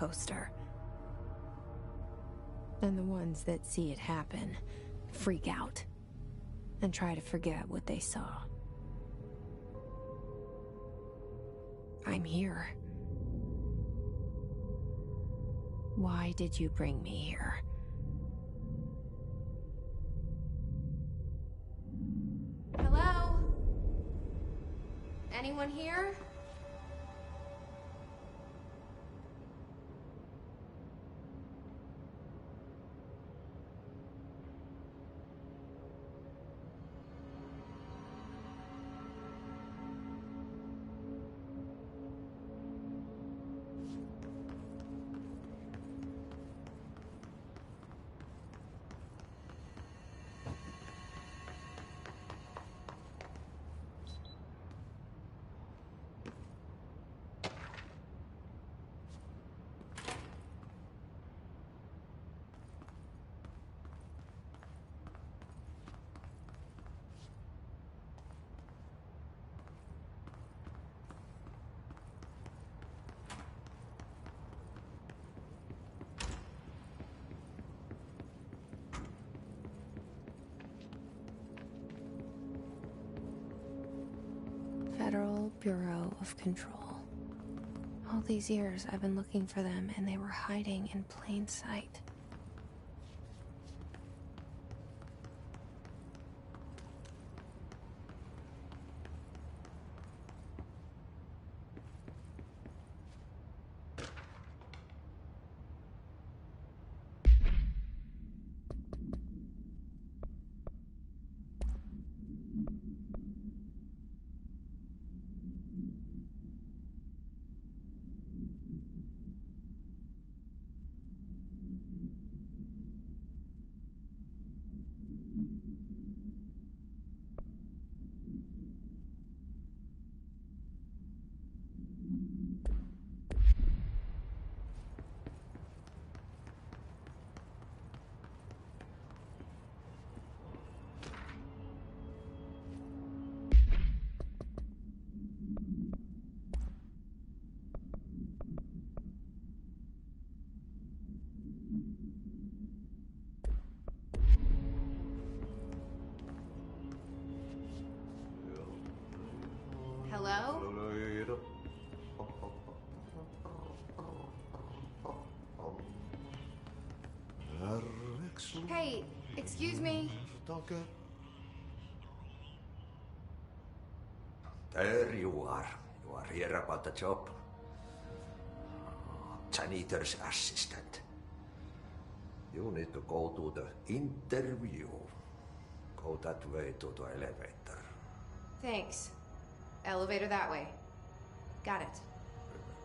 poster. And the ones that see it happen freak out and try to forget what they saw. I'm here. Why did you bring me here? Hello? Anyone here? Federal Bureau of Control. All these years I've been looking for them and they were hiding in plain sight. Hello? Hey, excuse me. There you are. You are here about the job. Janitor's assistant. You need to go to the interview. Go that way to the elevator. Thanks. Elevator that way. Got it.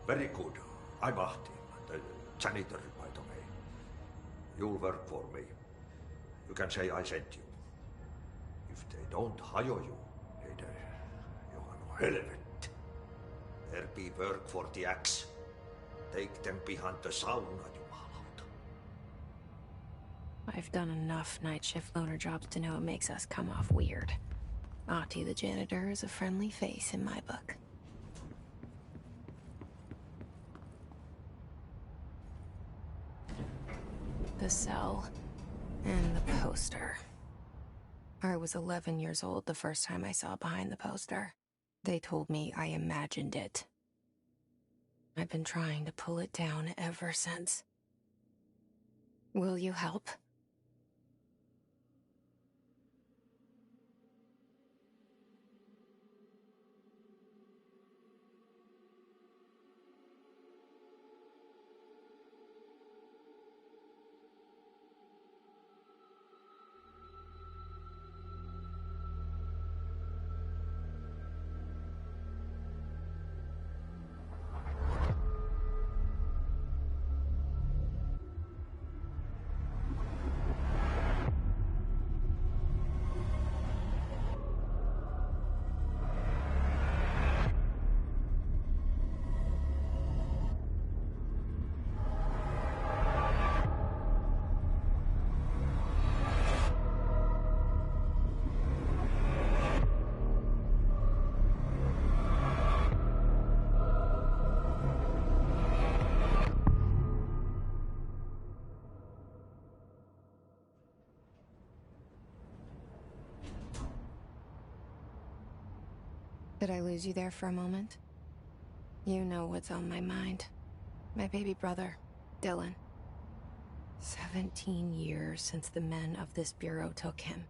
Very good. I'm Ahti, the janitor, by the way. You'll work for me. You can say I sent you. If they don't hire you, then you are no helvet. There be work for the axe. Take them behind the sauna, jumalauta. I've done enough night shift loner jobs to know it makes us come off weird. Ahti the janitor is a friendly face in my book. The cell and the poster. I was 11 years old the first time I saw behind the poster. They told me I imagined it. I've been trying to pull it down ever since. Will you help? Did I lose you there for a moment? You know what's on my mind. My baby brother, Dylan. 17 years since the men of this bureau took him.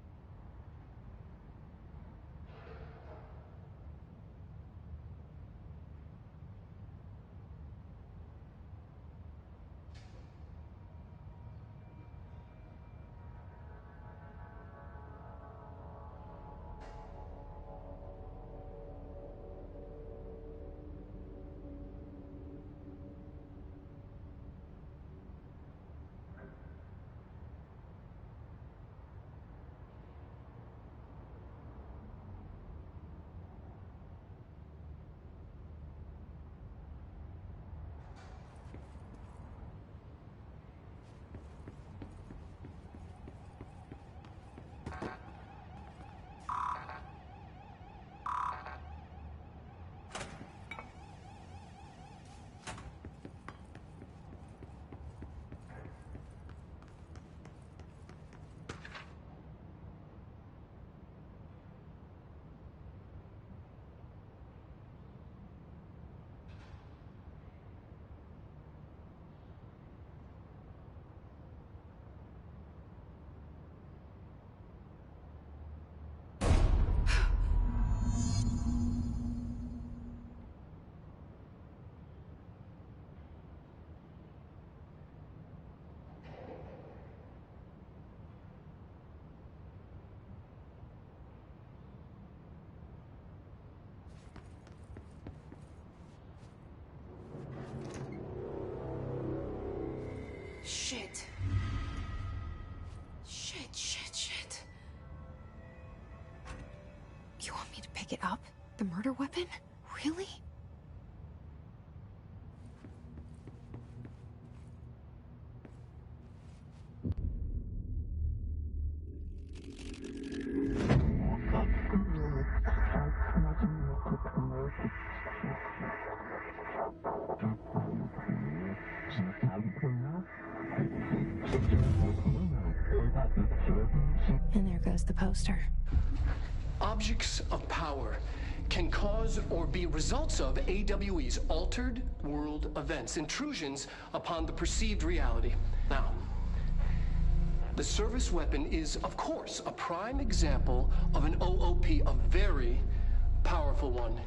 Shit. Shit. You want me to pick it up? The murder weapon? Really? And there goes the poster. Objects of power can cause or be results of AWE's altered world events, intrusions upon the perceived reality. Now, the service weapon is, of course, a prime example of an OOP, a very powerful one,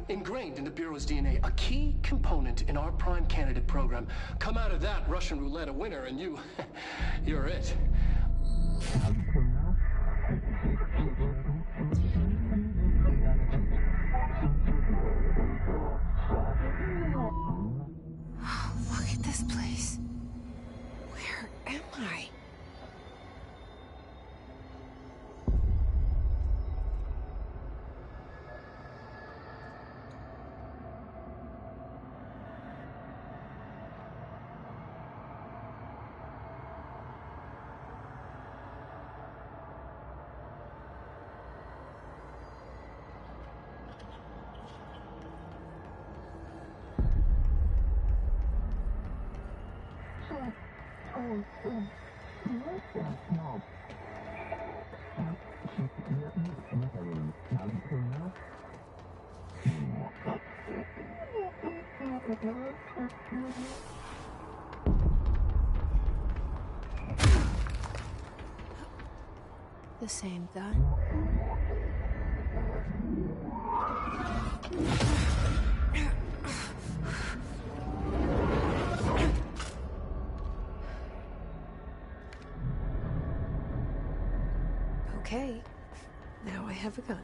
ingrained in the Bureau's DNA, a key component in our prime candidate program. Come out of that Russian roulette a winner and you're it. Look at this place. Where am I? The same gun. Okay, now I have a gun.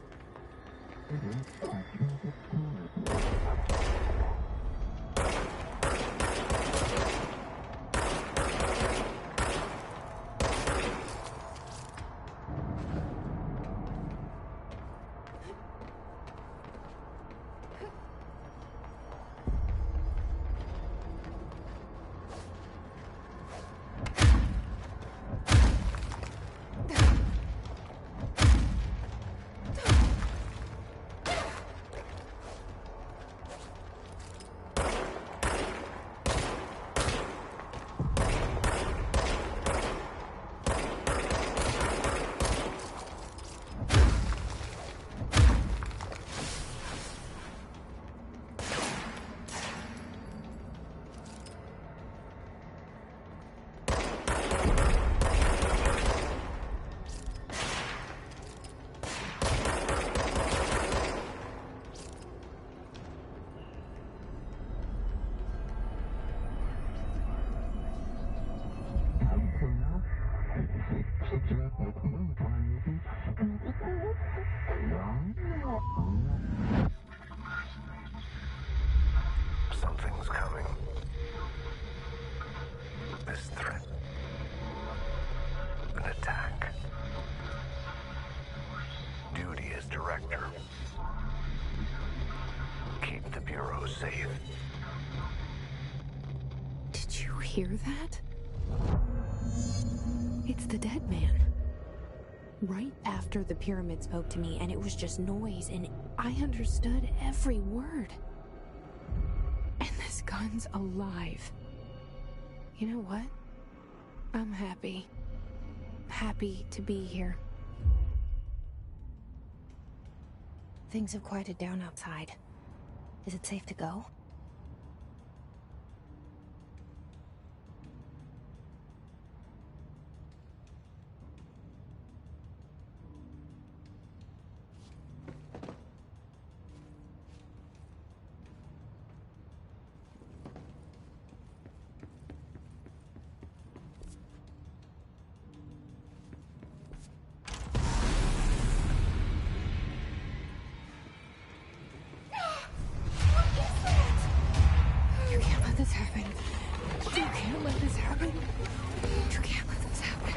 this threat. An attack. Duty as director. Keep the Bureau safe. Did you hear that? It's the dead man. Right after the pyramid spoke to me, and it was just noise, and I understood every word. And this gun's alive. You know what? I'm happy. Happy to be here. Things have quieted down outside. Is it safe to go? You can't let this happen. You can't let this happen. You can't let this happen.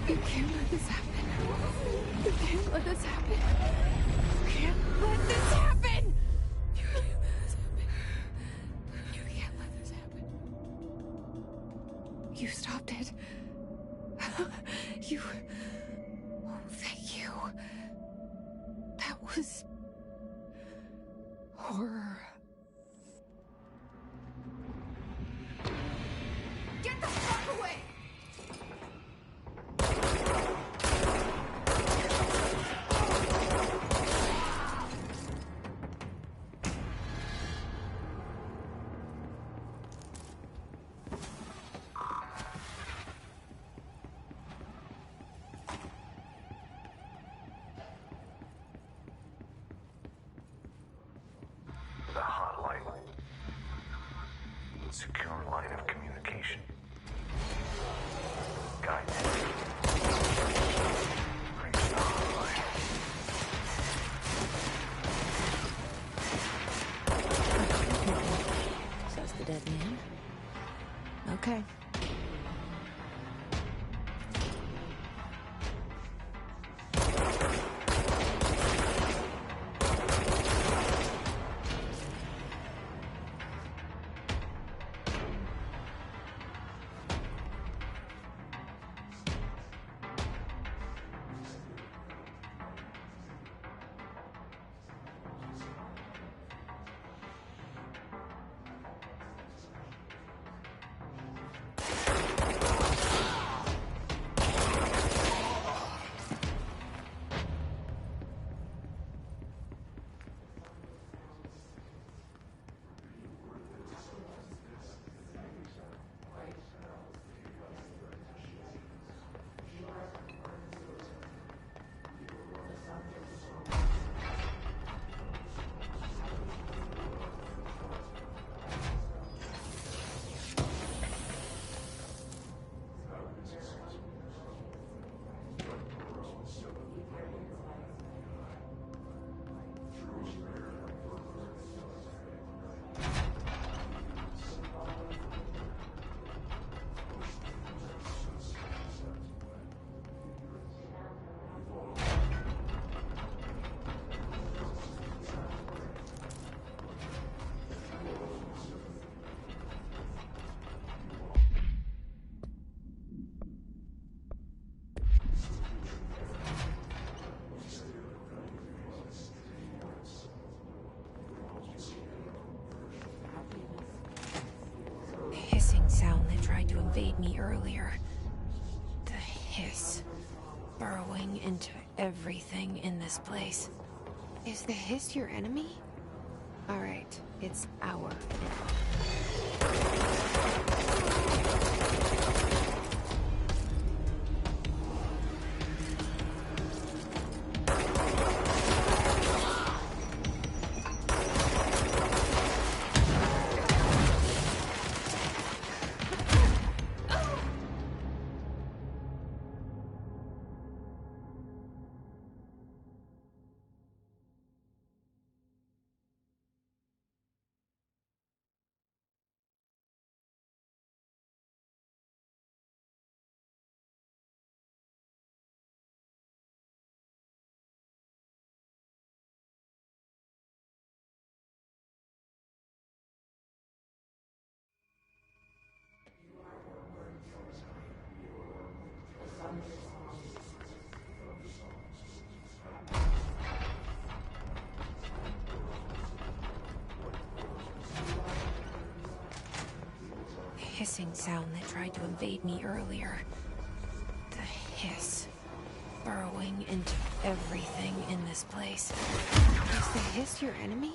You can't let this happen. You can't let this happen. You can't let this happen. You can't let this happen. You can't let this happen. You stopped it. You... Oh, thank you. That was... horror. Get the fuck away! The hotline. Secure line of communication. Guidance. Reach the hotline. Says the dead man. Okay. Sound that tried to invade me earlier. The hiss. Burrowing into everything in this place. Is the hiss your enemy? Alright, it's our enemy. hissing sound that tried to invade me earlier. The hiss. Burrowing into everything in this place. Is the hiss your enemy?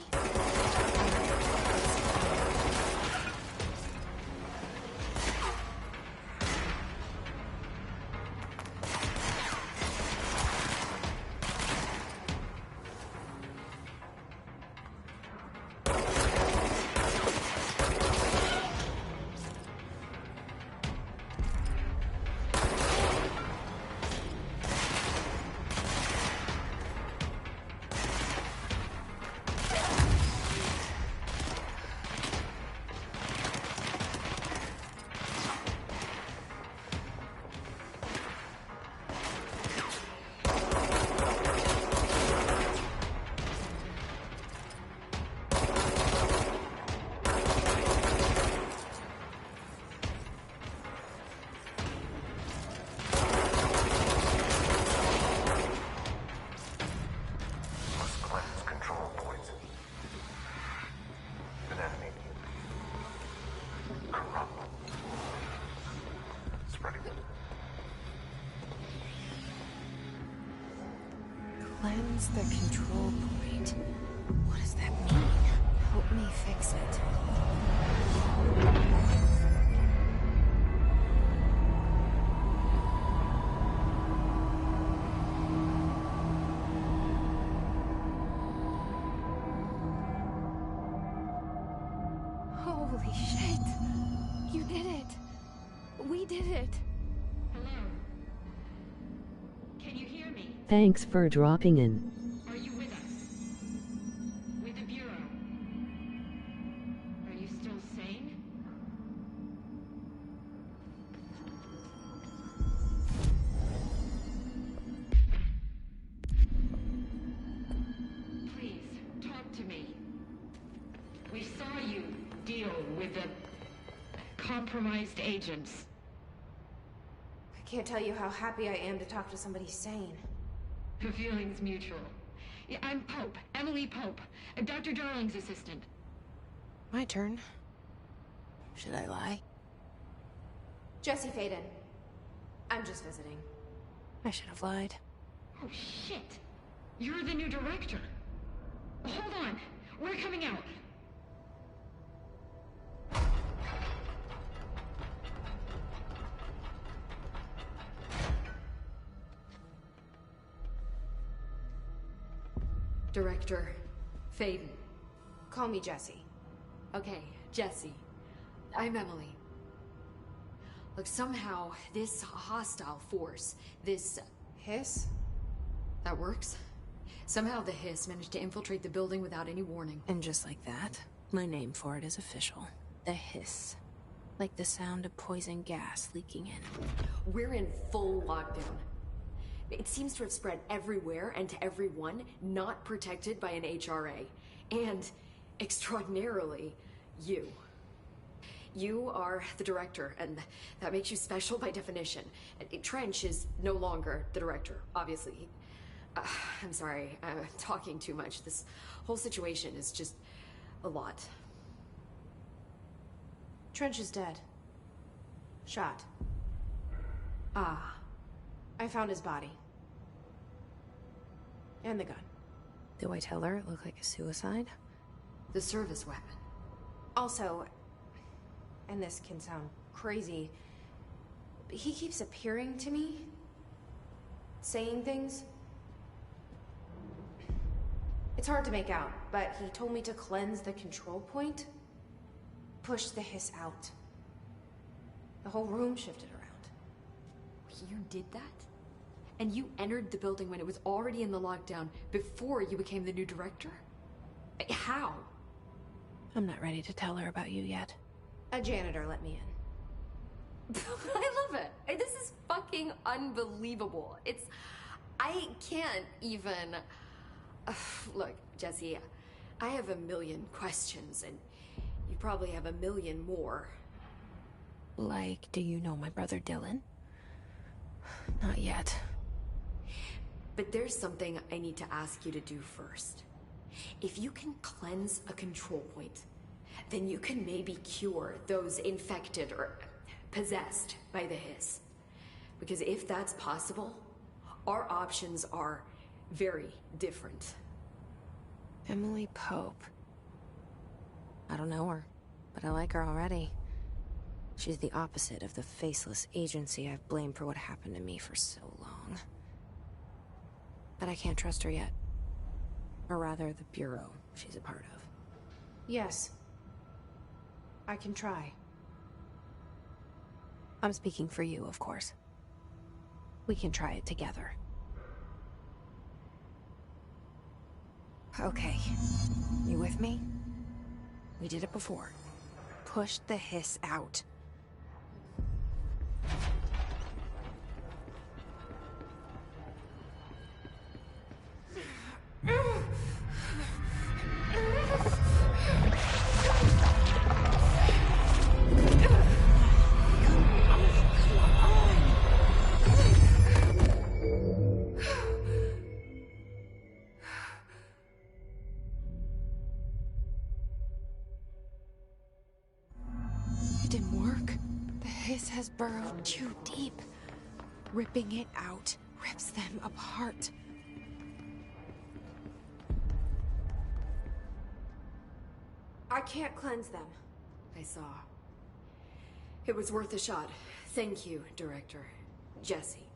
Cleanse the control point. What does that mean? Help me fix it. Holy shit! You did it! We did it! Thanks for dropping in. Are you with us? With the Bureau? Are you still sane? Please, talk to me. We saw you deal with the compromised agents. I can't tell you how happy I am to talk to somebody sane. The feeling's mutual. Yeah, I'm Pope, Emily Pope, Dr. Darling's assistant. My turn. Should I lie? Jesse Faden. I'm just visiting. I should have lied. Oh, shit. You're the new director. Hold on. We're coming out. Director Faden. Call me Jesse. Okay, Jesse. I'm Emily. Look, somehow this hostile force, this... Hiss? That works? Somehow the hiss managed to infiltrate the building without any warning. And just like that, my name for it is official. The hiss. Like the sound of poison gas leaking in. We're in full lockdown. It seems to have spread everywhere and to everyone not protected by an HRA. And, extraordinarily, you. You are the director, and that makes you special by definition. Trench is no longer the director, obviously. I'm sorry, I'm talking too much. This whole situation is just a lot. Trench is dead. Shot. Ah. I found his body. And the gun. Do I tell her it looked like a suicide? The service weapon. Also, and this can sound crazy, but he keeps appearing to me. Saying things. It's hard to make out, but he told me to cleanse the control point. Push the hiss out. The whole room shifted around. You did that? And you entered the building when it was already in the lockdown before you became the new director? How? I'm not ready to tell her about you yet. A janitor let me in. I love it. This is fucking unbelievable. I can't even... Look, Jesse, I have a million questions, and you probably have a million more. Like, do you know my brother Dylan? Not yet. But there's something I need to ask you to do first. If you can cleanse a control point, then you can maybe cure those infected or possessed by the hiss. Because if that's possible, our options are very different. Emily Pope. I don't know her, but I like her already. She's the opposite of the faceless agency I've blamed for what happened to me for so long. But I can't trust her yet. Or rather, the Bureau she's a part of. Yes. I can try. I'm speaking for you, of course. We can try it together. Okay. You with me? We did it before. Push the hiss out. It didn't work. The hiss has burrowed too deep. Ripping it out rips them apart. I can't cleanse them. I saw. It was worth a shot. Thank you, Director. Jesse.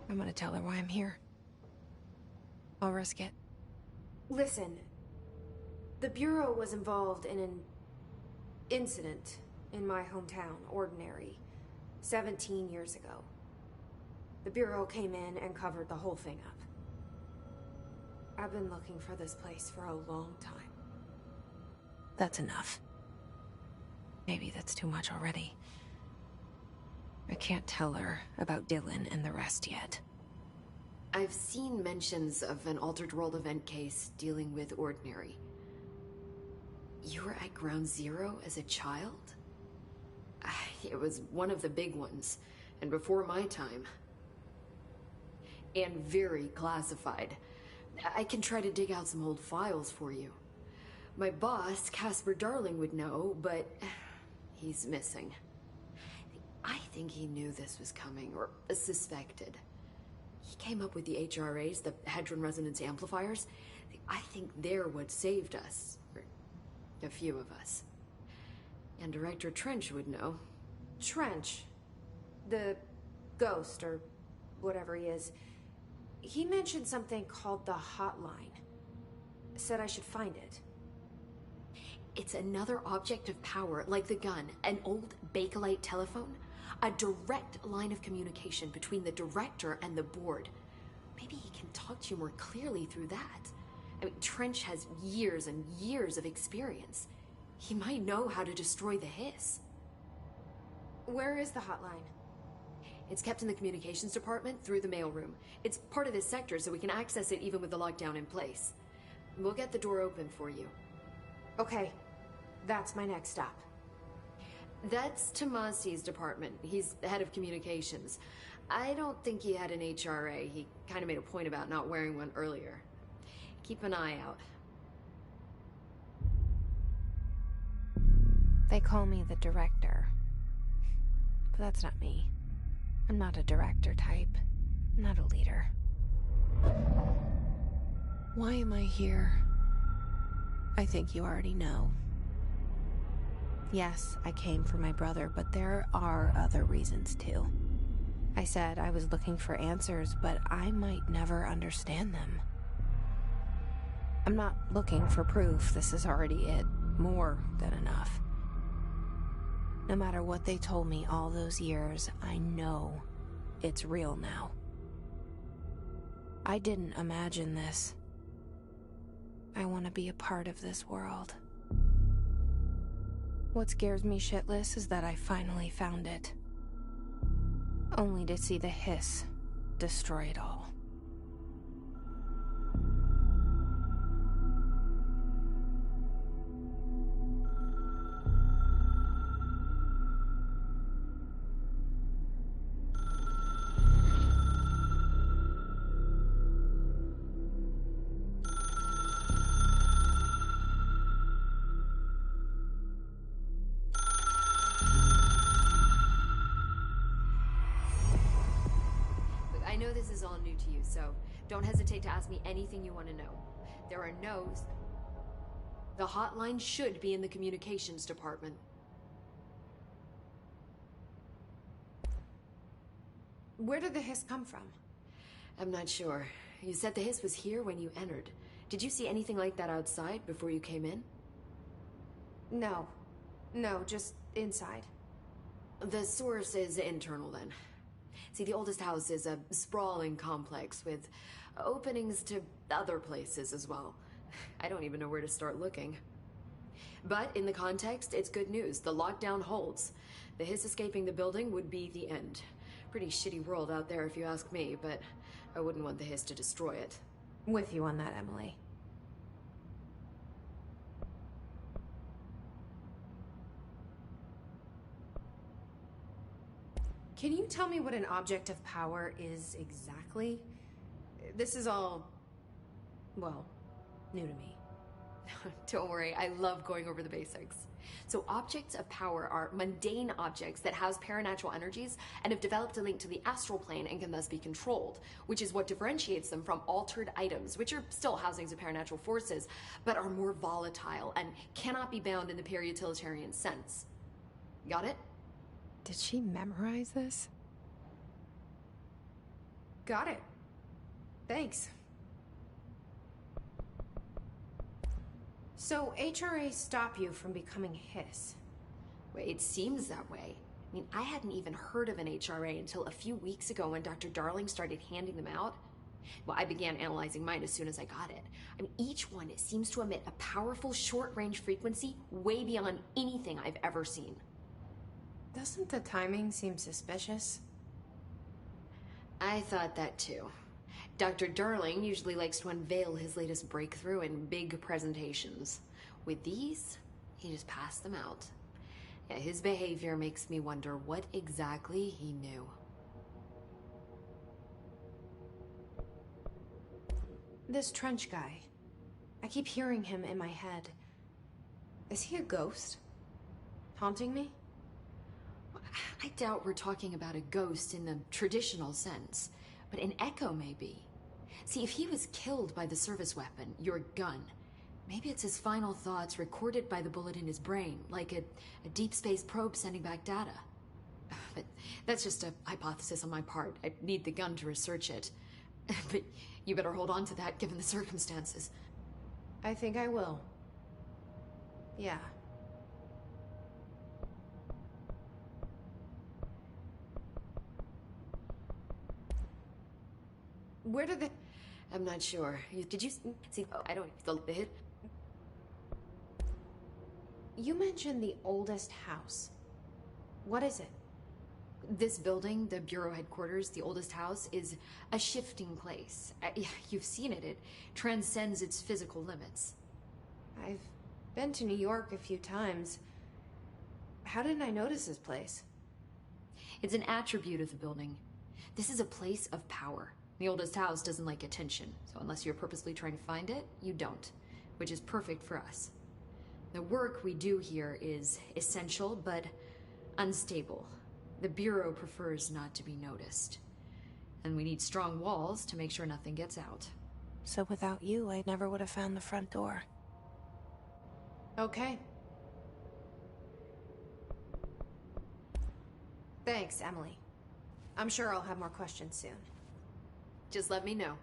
I'm gonna tell her why I'm here. I'll risk it. Listen, the Bureau was involved in an incident in my hometown, Ordinary, 17 years ago. The Bureau came in and covered the whole thing up. I've been looking for this place for a long time. That's enough. Maybe that's too much already. I can't tell her about Dylan and the rest yet. I've seen mentions of an Altered World event case dealing with Ordinary. You were at Ground Zero as a child? It was one of the big ones, and before my time. And very classified. I can try to dig out some old files for you. My boss, Casper Darling, would know, but he's missing. I think he knew this was coming, or suspected. He came up with the HRAs, the Hadron Resonance Amplifiers. I think they're what saved us. Or a few of us. And Director Trench would know. Trench, the ghost, or whatever he is, he mentioned something called the Hotline. Said I should find it. It's another object of power, like the gun, an old Bakelite telephone. A direct line of communication between the director and the board. Maybe he can talk to you more clearly through that. I mean, Trench has years and years of experience. He might know how to destroy the hiss. Where is the hotline? It's kept in the communications department through the mailroom. It's part of this sector, so we can access it even with the lockdown in place. We'll get the door open for you. Okay, that's my next stop. That's Tomasi's department. He's the head of communications. I don't think he had an HRA. He kind of made a point about not wearing one earlier. Keep an eye out. They call me the director. But that's not me. I'm not a director type. I'm not a leader. Why am I here? I think you already know. Yes, I came for my brother, but there are other reasons too. I said I was looking for answers, but I might never understand them. I'm not looking for proof. This is already it. More than enough. No matter what they told me all those years, I know it's real now. I didn't imagine this. I want to be a part of this world. What scares me shitless is that I finally found it. Only to see the hiss destroy it all. know this is all new to you, so don't hesitate to ask me anything you want to know. There are no's. The hotline should be in the communications department. Where did the hiss come from? I'm not sure. You said the hiss was here when you entered. Did you see anything like that outside before you came in? No. No, just inside. The source is internal then. See, the oldest house is a sprawling complex with openings to other places as well. I don't even know where to start looking. But in the context, it's good news. The lockdown holds. The hiss escaping the building would be the end. Pretty shitty world out there if you ask me, but I wouldn't want the hiss to destroy it. With you on that, Emily. Can you tell me what an object of power is exactly? This is all, well, new to me. Don't worry, I love going over the basics. So objects of power are mundane objects that house paranatural energies and have developed a link to the astral plane and can thus be controlled, which is what differentiates them from altered items, which are still housings of paranatural forces, but are more volatile and cannot be bound in the peri-utilitarian sense. Got it? Did she memorize this? Got it. Thanks. So, HRA stop you from becoming Hiss? Well, it seems that way. I mean, I hadn't even heard of an HRA until a few weeks ago when Dr. Darling started handing them out. Well, I began analyzing mine as soon as I got it. I mean, each one seems to emit a powerful short-range frequency way beyond anything I've ever seen. Doesn't the timing seem suspicious? I thought that too. Dr. Darling usually likes to unveil his latest breakthrough in big presentations. With these, he just passed them out. Yeah, his behavior makes me wonder what exactly he knew. This Trench guy. I keep hearing him in my head. Is he a ghost? Haunting me? I doubt we're talking about a ghost in the traditional sense, but an echo maybe. See, if he was killed by the service weapon, your gun, maybe it's his final thoughts recorded by the bullet in his brain, like a deep space probe sending back data. But that's just a hypothesis on my part. I need the gun to research it. But you better hold on to that given the circumstances. I think I will. Yeah. Where did the... I'm not sure. Did you see... Oh, I don't... The hit... You mentioned the oldest house. What is it? This building, the Bureau headquarters, the oldest house, is a shifting place. You've seen it. It transcends its physical limits. I've been to New York a few times. How didn't I notice this place? It's an attribute of the building. This is a place of power. The oldest house doesn't like attention, so unless you're purposely trying to find it, you don't, which is perfect for us. The work we do here is essential, but unstable. The Bureau prefers not to be noticed. And we need strong walls to make sure nothing gets out. So without you, I never would have found the front door. Okay. Thanks, Emily. I'm sure I'll have more questions soon. Just let me know.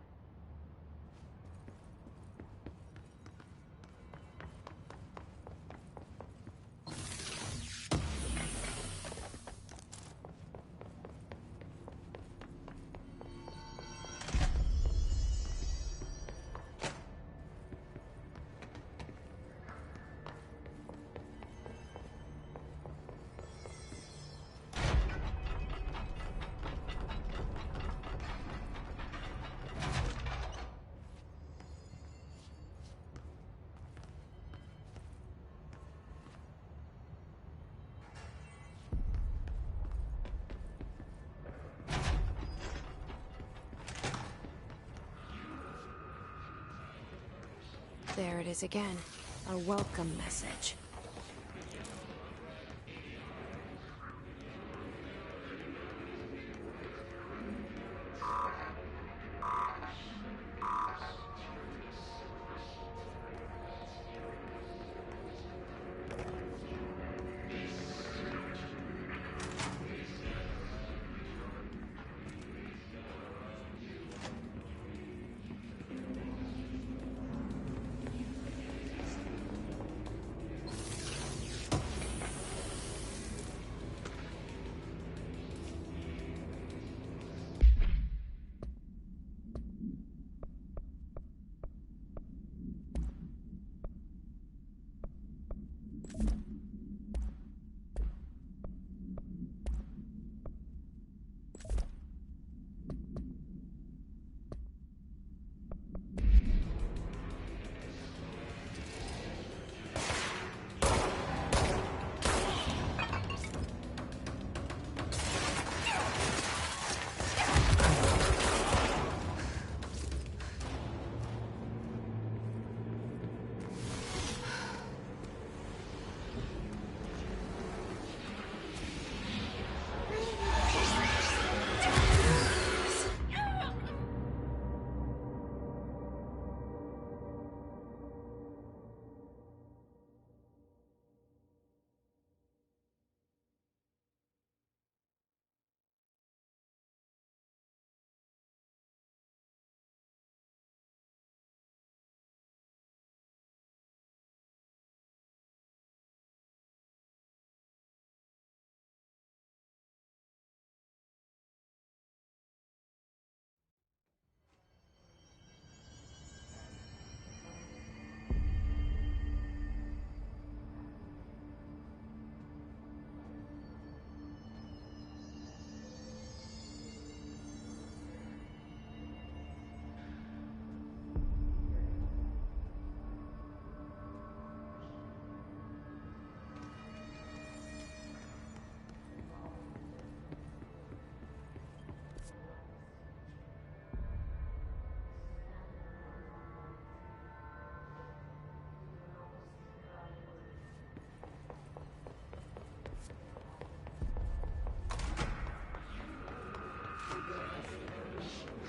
There it is again. A welcome message.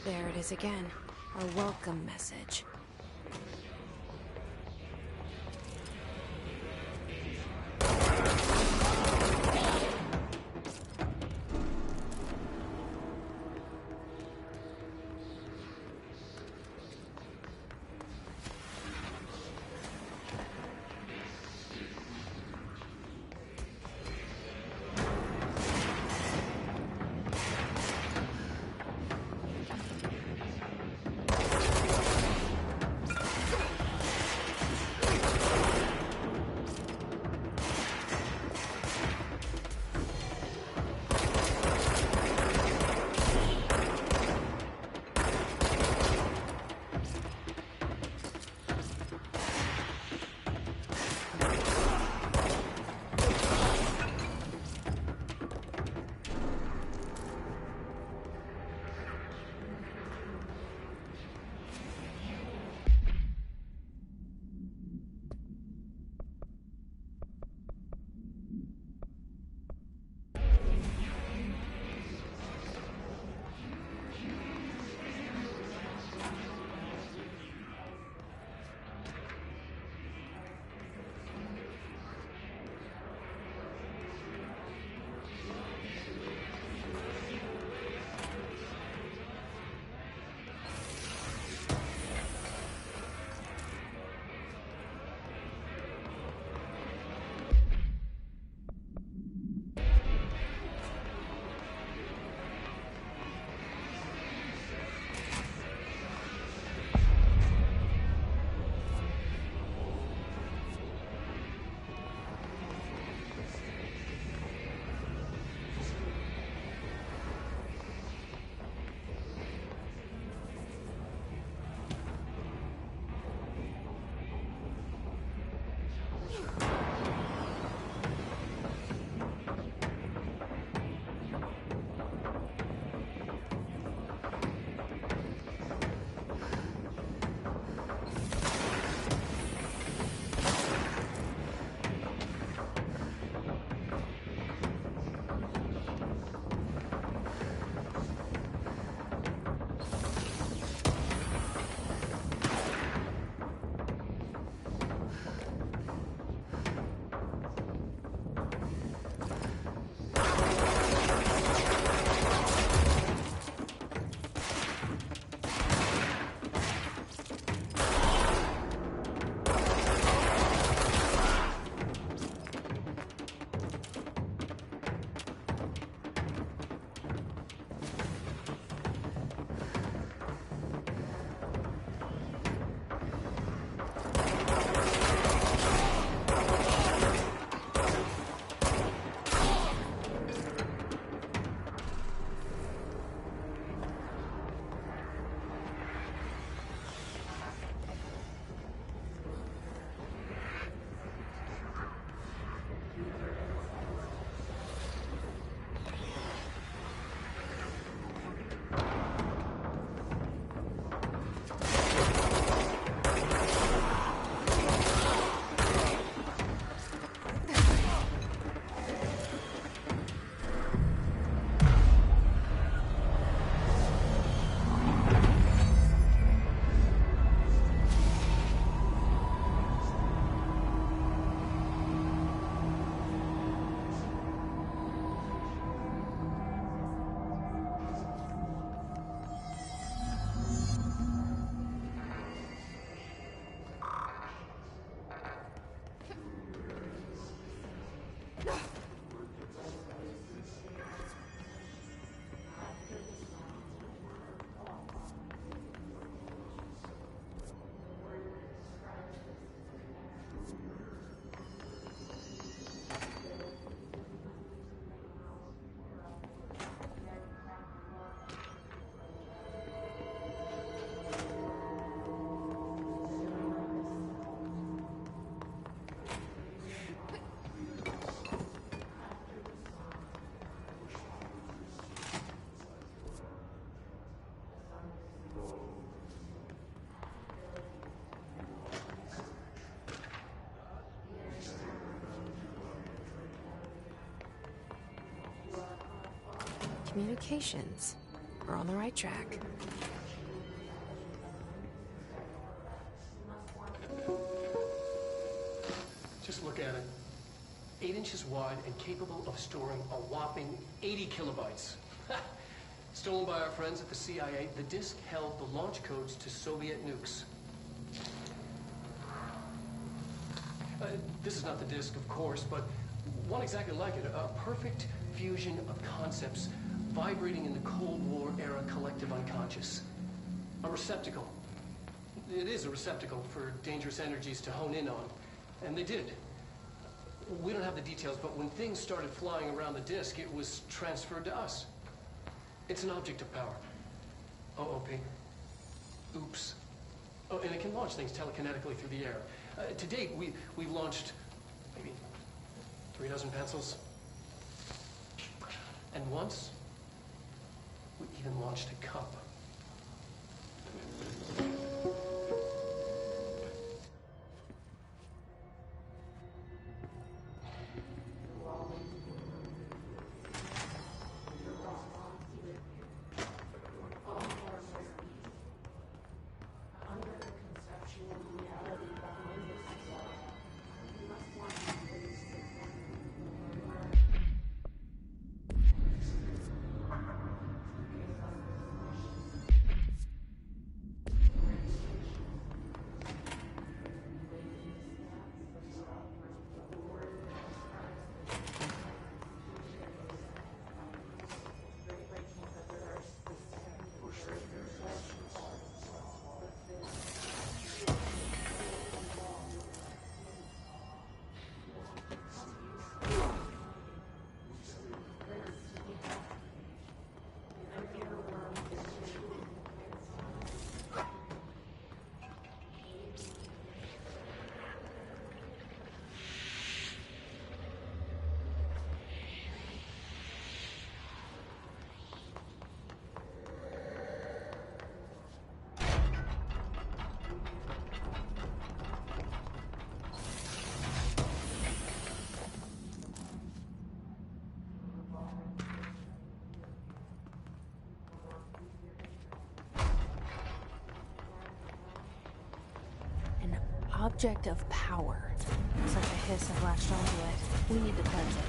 There it is again. Our welcome message. Communications. We're on the right track. Just look at it. 8 inches wide and capable of storing a whopping 80 kilobytes. Stolen by our friends at the CIA, the disk held the launch codes to Soviet nukes. This is not the disk, of course, but one exactly like it. A perfect fusion of concepts vibrating in the Cold War era collective unconscious. A receptacle. It is a receptacle for dangerous energies to hone in on. And they did. We don't have the details, but when things started flying around the disk, it was transferred to us. It's an object of power. OOP. Oops. Oh, and it can launch things telekinetically through the air. To date, we've launched maybe 3 dozen pencils. And once, we even launched a cup. Object of power. Looks like a hiss have latched onto it. We need to cleanse it.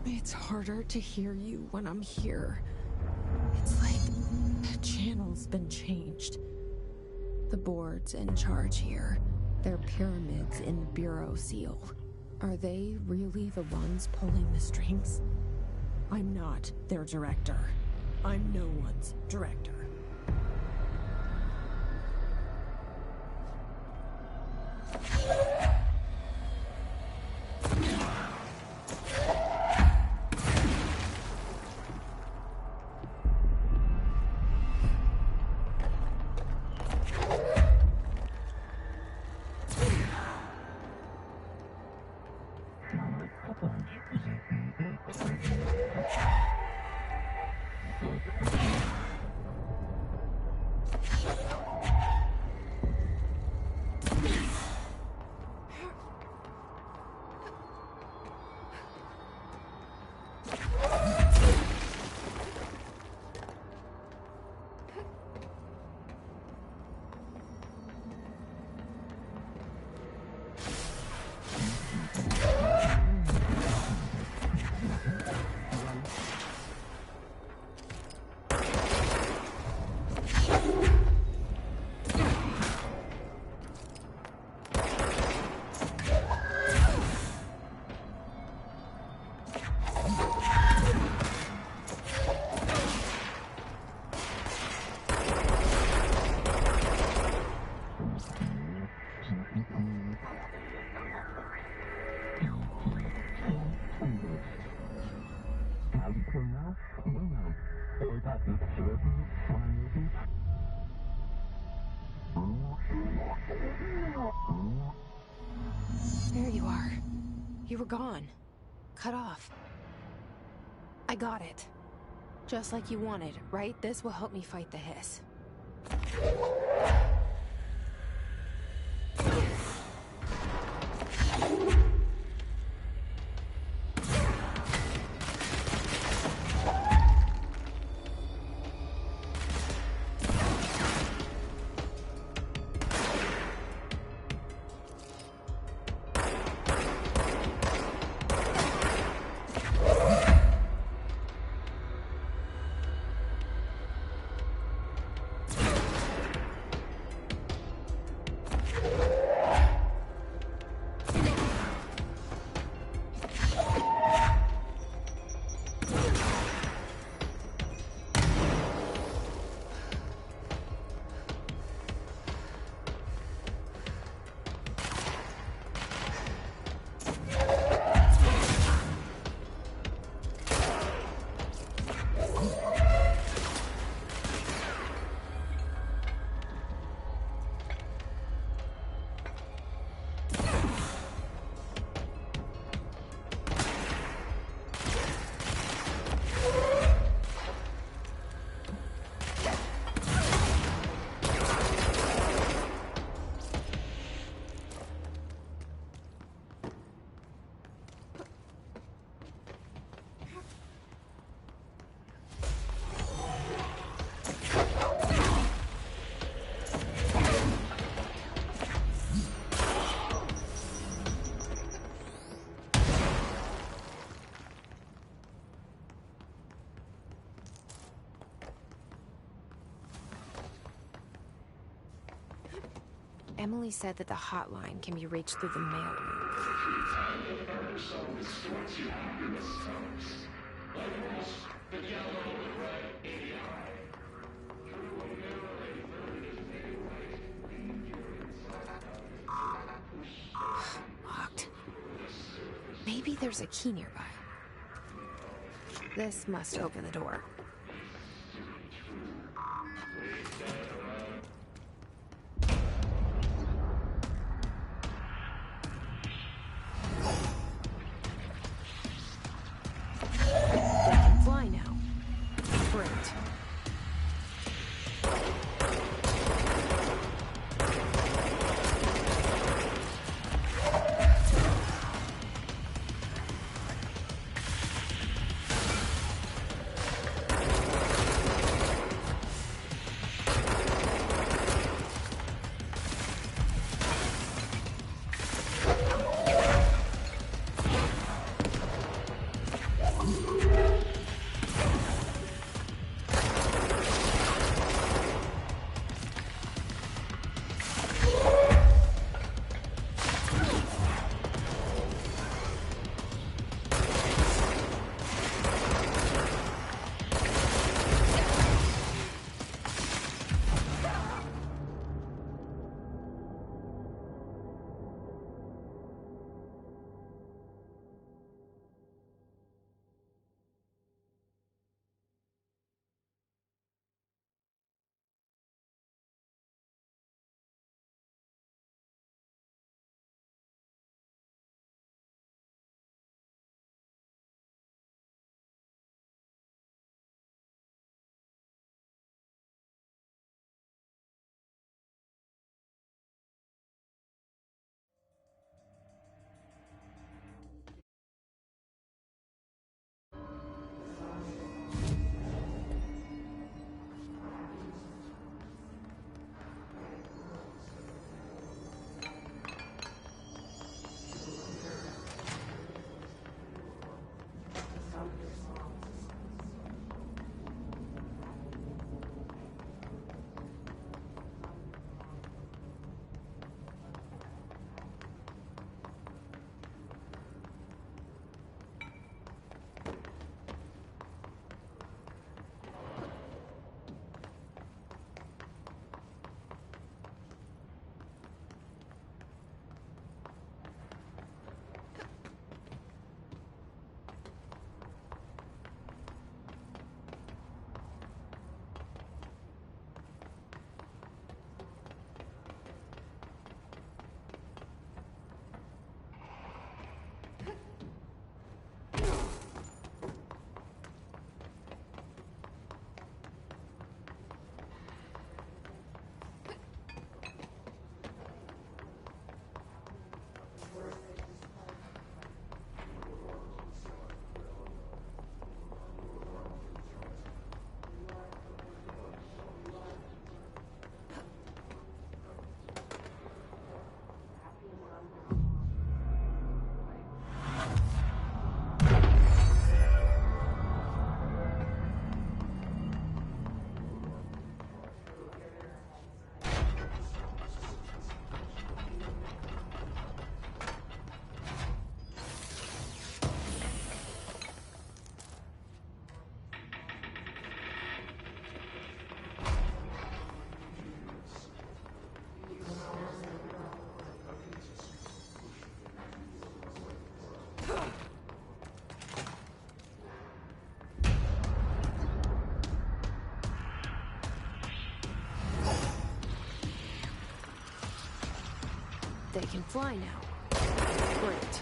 It's harder to hear you when I'm here. It's like the channel's been changed. The board's in charge here. They're pyramids in the Bureau seal. Are they really the ones pulling the strings? I'm not their director. I'm no one's director. There you are. You were gone. Cut off. I got it. Just like you wanted, right? This will help me fight the hiss. Emily said that the hotline can be reached through the mailroom. Locked. Maybe there's a key nearby. This must open the door. They can fly now. Great.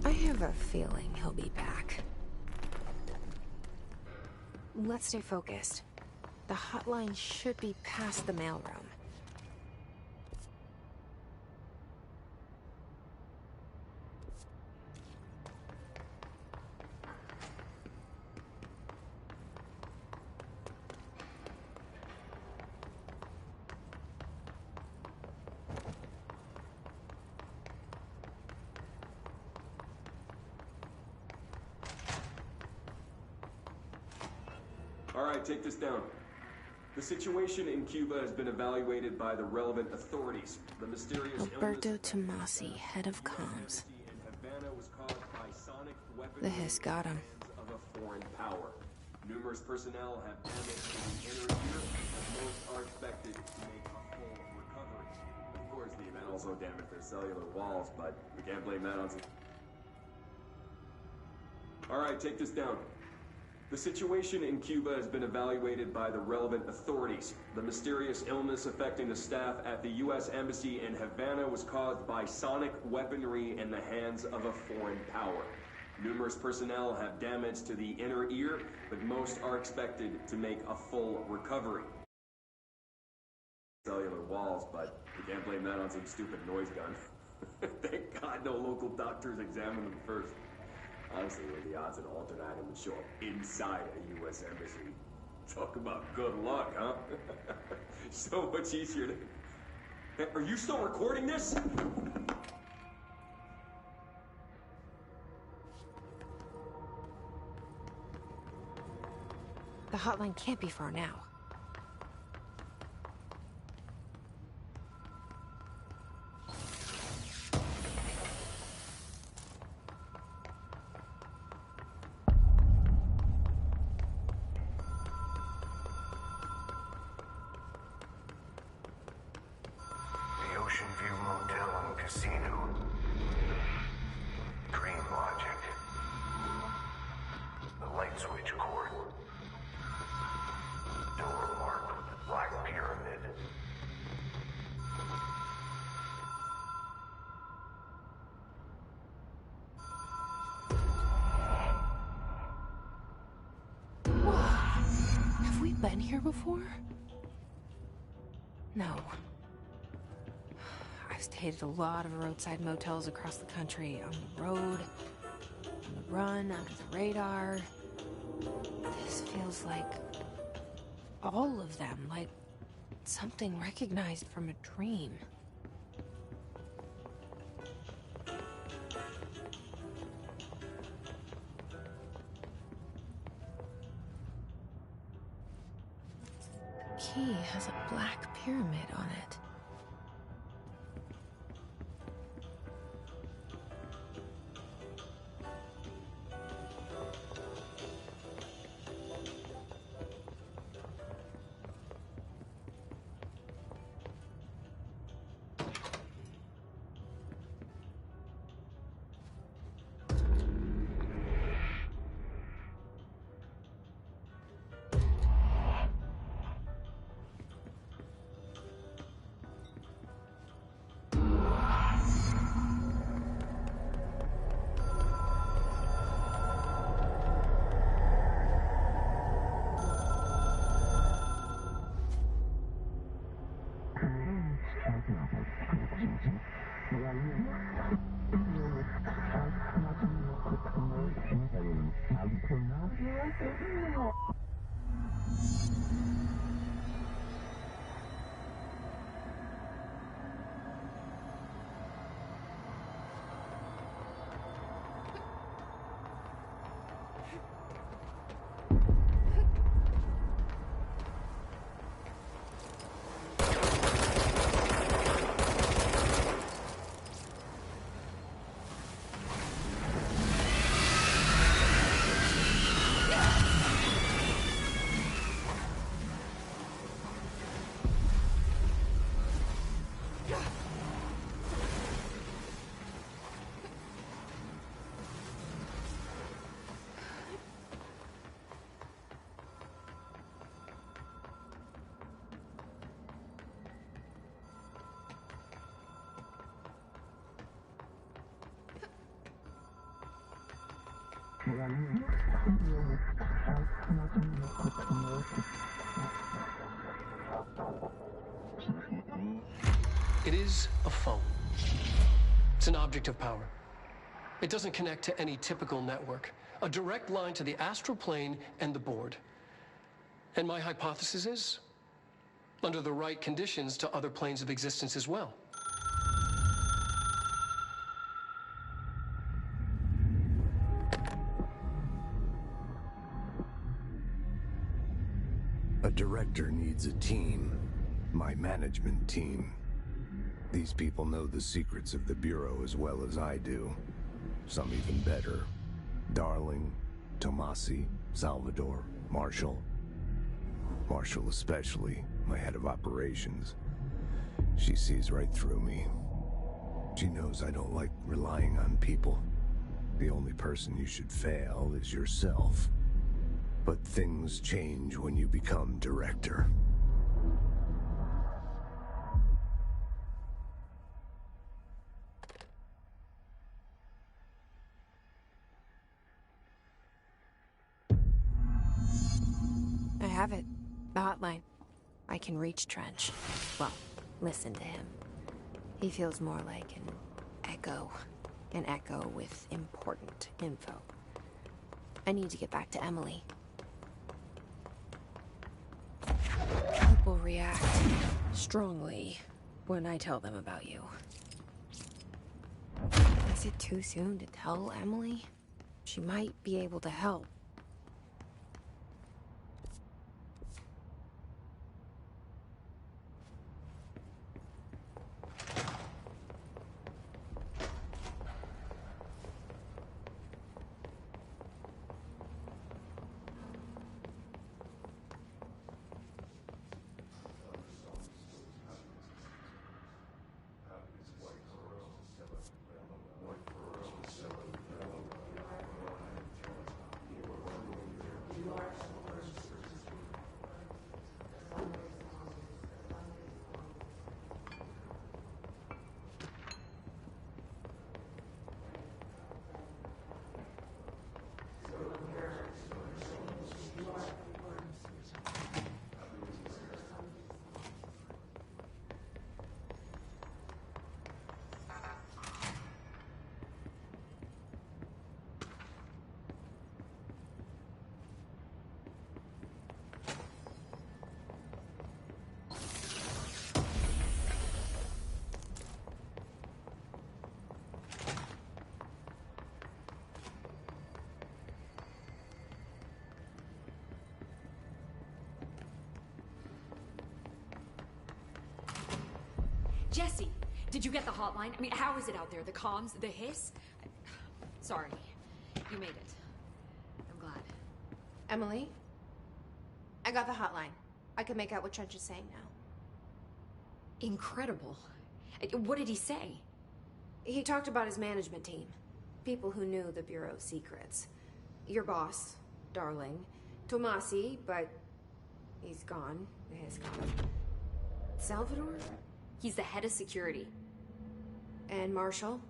I have a feeling he'll be back. Let's stay focused. The hotline should be past the mailroom. All right, take this down. The situation in Cuba has been evaluated by the relevant authorities. The mysterious Alberto Tomasi, head of comms. Was caused by sonic The hiss got him. of a foreign power. Numerous personnel have damage to the inner ear, and most are expected to make a full recovery. Of course, the event also damaged their cellular walls, but we can't blame that on some... All right, take this down. The situation in Cuba has been evaluated by the relevant authorities. The mysterious illness affecting the staff at the U.S. Embassy in Havana was caused by sonic weaponry in the hands of a foreign power. Numerous personnel have damage to the inner ear, but most are expected to make a full recovery. Cellular walls, but we can't blame that on some stupid noise gun. Thank God no local doctors examined them first. Honestly, what are the odds an alternate item would show up inside a U.S. embassy? Talk about good luck, huh? So much easier to... Hey, are you still recording this? The hotline can't be far now. Ocean View Motel and Casino. Dream Logic. The light switch cord. Door marked with the Black Pyramid. Have we been here before? No. I've stayed at a lot of roadside motels across the country, on the road, on the run, under the radar. This feels like all of them, like something recognized from a dream. The key has a black pyramid on it. It is a phone. It's an object of power. It doesn't connect to any typical network. A direct line to the astral plane and the board. And my hypothesis is, under the right conditions, to other planes of existence as well. A director needs a team. My management team. These people know the secrets of the Bureau as well as I do. Some even better. Darling, Tomasi, Salvador, Marshall. Marshall especially, my head of operations. She sees right through me. She knows I don't like relying on people. The only person you should fail is yourself. But things change when you become director. I have it. The hotline. I can reach Trench. Well, listen to him. He feels more like an echo. An echo with important info. I need to get back to Emily. People react strongly when I tell them about you. Is it too soon to tell Emily? She might be able to help. Did you get the hotline? I mean, how is it out there? The comms? The hiss? Sorry. You made it. I'm glad. Emily? I got the hotline. I can make out what Trench is saying now. Incredible. What did he say? He talked about his management team. People who knew the Bureau's secrets. Your boss, Darling. Tomasi, but he's gone. He's gone. Salvador? He's the head of security. And Marshall?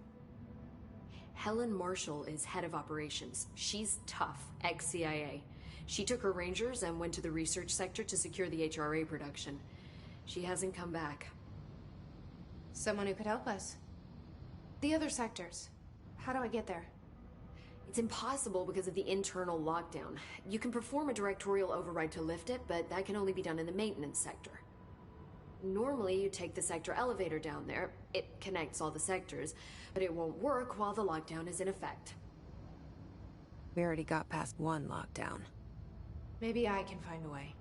Helen Marshall is head of operations. She's tough, ex-CIA. She took her Rangers and went to the research sector to secure the HRA production. She hasn't come back. Someone who could help us. The other sectors. How do I get there? It's impossible because of the internal lockdown. You can perform a directorial override to lift it, but that can only be done in the maintenance sector. Normally, you take the sector elevator down there. It connects all the sectors, but it won't work while the lockdown is in effect. We already got past one lockdown. Maybe I can find a way.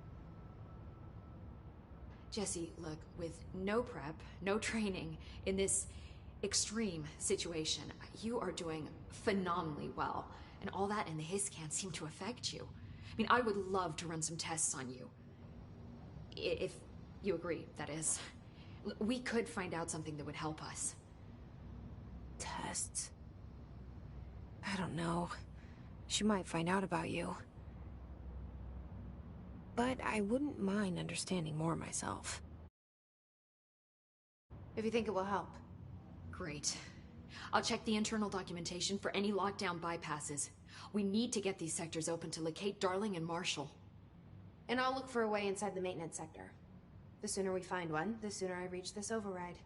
Jesse, look, with no prep, no training, in this extreme situation, you are doing phenomenally well. And all that and the hiss can't seem to affect you. I mean, I would love to run some tests on you. If you agree, that is. We could find out something that would help us. Tests? I don't know. She might find out about you. But I wouldn't mind understanding more myself. If you think it will help. Great. I'll check the internal documentation for any lockdown bypasses. We need to get these sectors open to locate Darling and Marshall. And I'll look for a way inside the maintenance sector. The sooner we find one, the sooner I reach this override.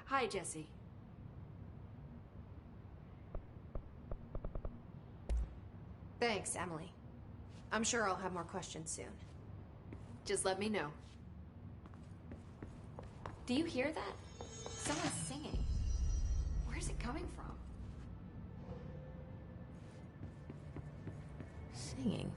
Hi, Jesse. Thanks, Emily. I'm sure I'll have more questions soon. Just let me know. Do you hear that? Someone's singing. Where's it coming from? Singing?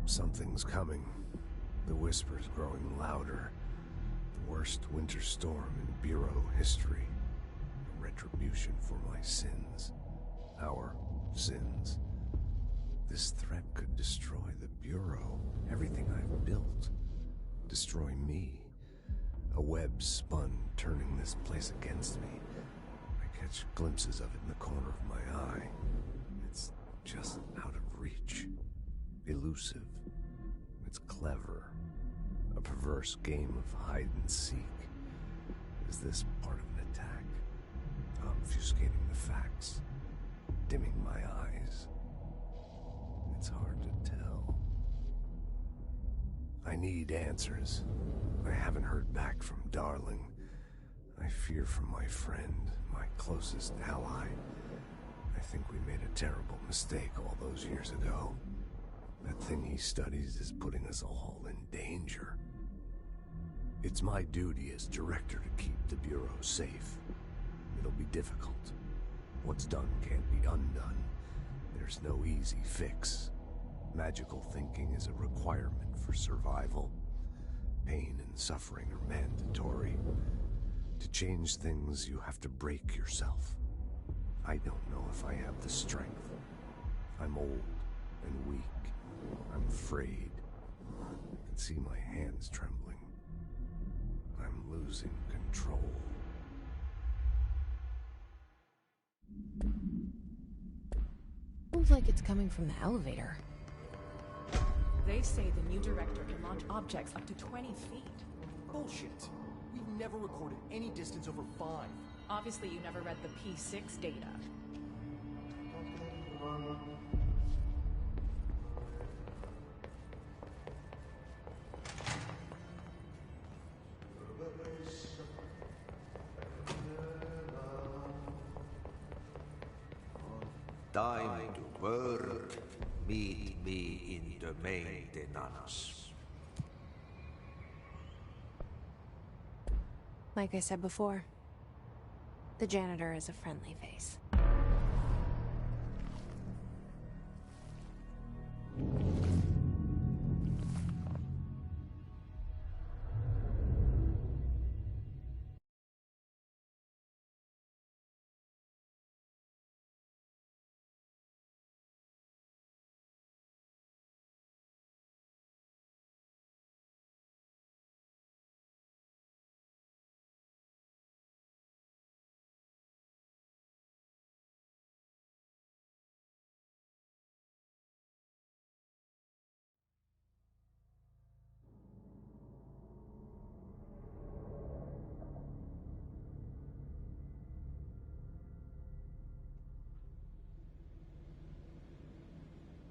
Something's coming. The whispers growing louder. The worst winter storm in Bureau history. A retribution for my sins. Our sins. This threat could destroy the Bureau. Everything I've built. Destroy me. A web spun, turning this place against me. I catch glimpses of it in the corner of my eye. It's just out of reach. Elusive. It's clever. A perverse game of hide and seek. Is this part of an attack? Obfuscating the facts. Dimming my eyes. It's hard to tell. I need answers. I haven't heard back from Darling. I fear for my friend, my closest ally. I think we made a terrible mistake all those years ago. That thing he studies is putting us all in danger. It's my duty as director to keep the Bureau safe. It'll be difficult. What's done can't be undone. There's no easy fix. Magical thinking is a requirement for survival. Pain and suffering are mandatory. To change things, you have to break yourself. I don't know if I have the strength. I'm old and weak. I'm afraid. I can see my hands trembling. I'm losing control. Sounds like it's coming from the elevator. They say the new director can launch objects up to 20 feet. Bullshit. We've never recorded any distance over 5. Obviously, you never read the P6 data. Time to work. Meet me in the maintenance. Like I said before, the janitor is a friendly face.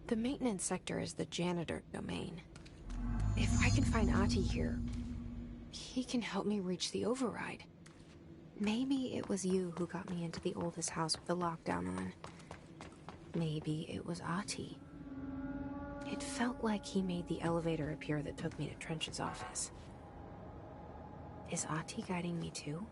The maintenance sector is the janitor domain. If I can find Ahti here, he can help me reach the override. Maybe it was you who got me into the oldest house with the lockdown on. Maybe it was Ahti. It felt like he made the elevator appear that took me to Trench's office. Is Ahti guiding me too?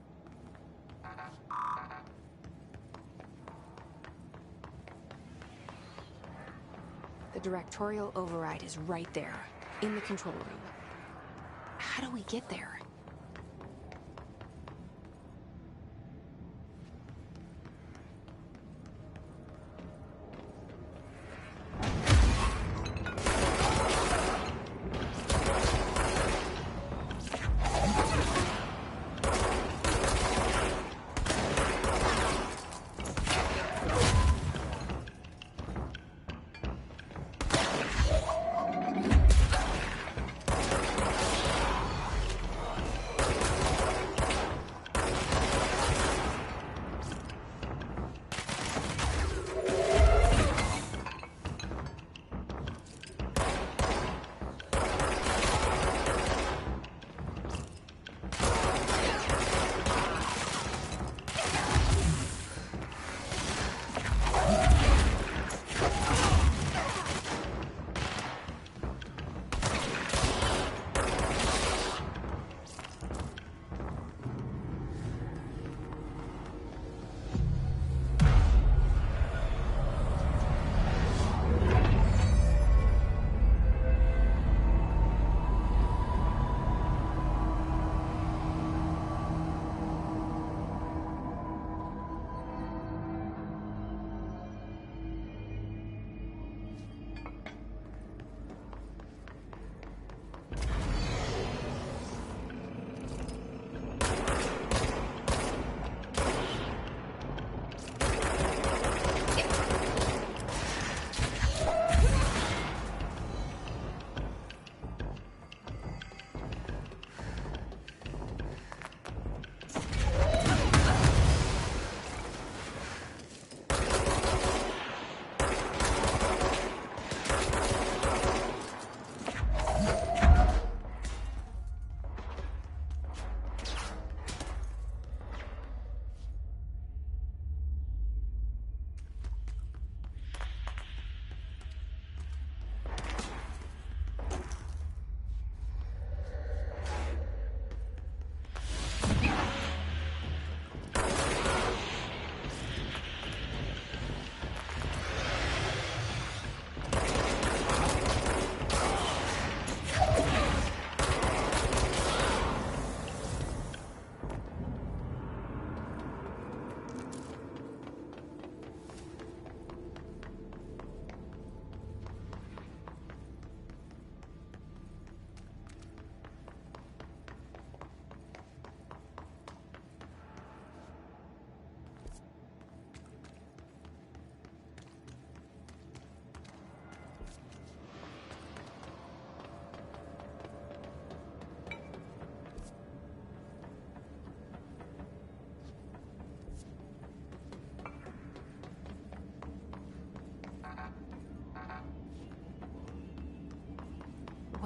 The directorial override is right there, in the control room. How do we get there?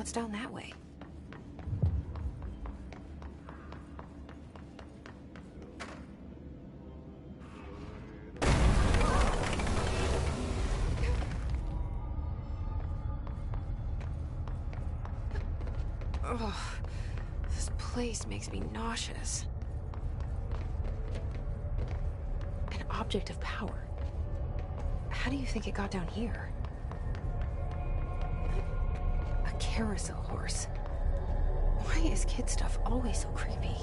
What's down that way? Ugh, this place makes me nauseous. An object of power. How do you think it got down here? A carousel horse. Why is kid stuff always so creepy?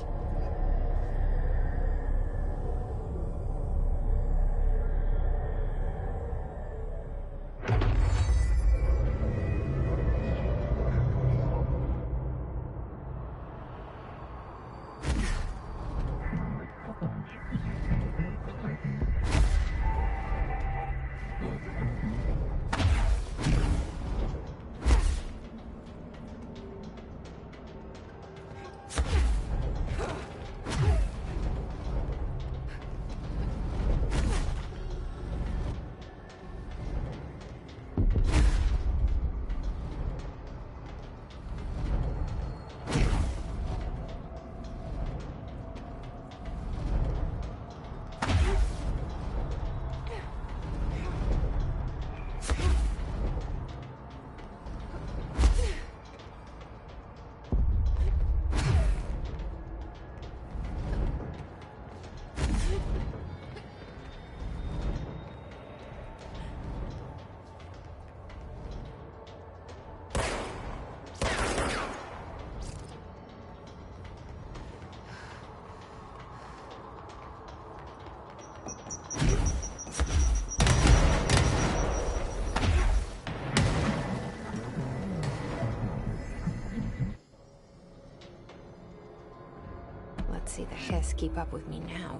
Let's see the Hiss keep up with me now.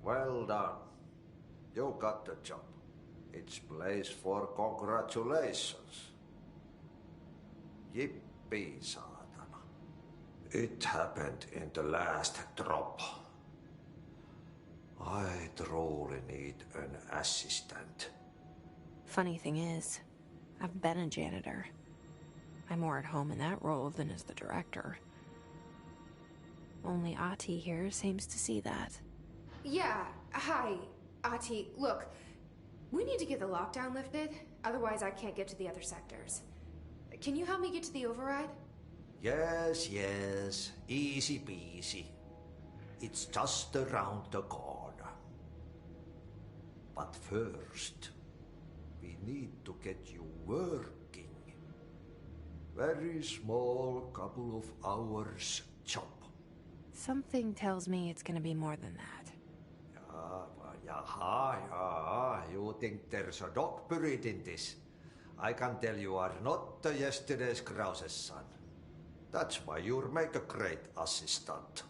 Well done. You got the job. It's place for congratulations. Yippee, saatana. It happened in the last drop. I truly need an assistant. Funny thing is, I've been a janitor. I'm more at home in that role than as the director. Only Ahti here seems to see that. Yeah, hi, Ahti. Look, we need to get the lockdown lifted, otherwise I can't get to the other sectors. Can you help me get to the override? Yes, yes. Easy peasy. It's just around the corner. But first, we need to get you working. Very small, couple of hours job. Something tells me it's gonna be more than that. Yeah. You think there's a dog buried in this? I can tell you are not yesterday's Krause's son. That's why you'll make a great assistant.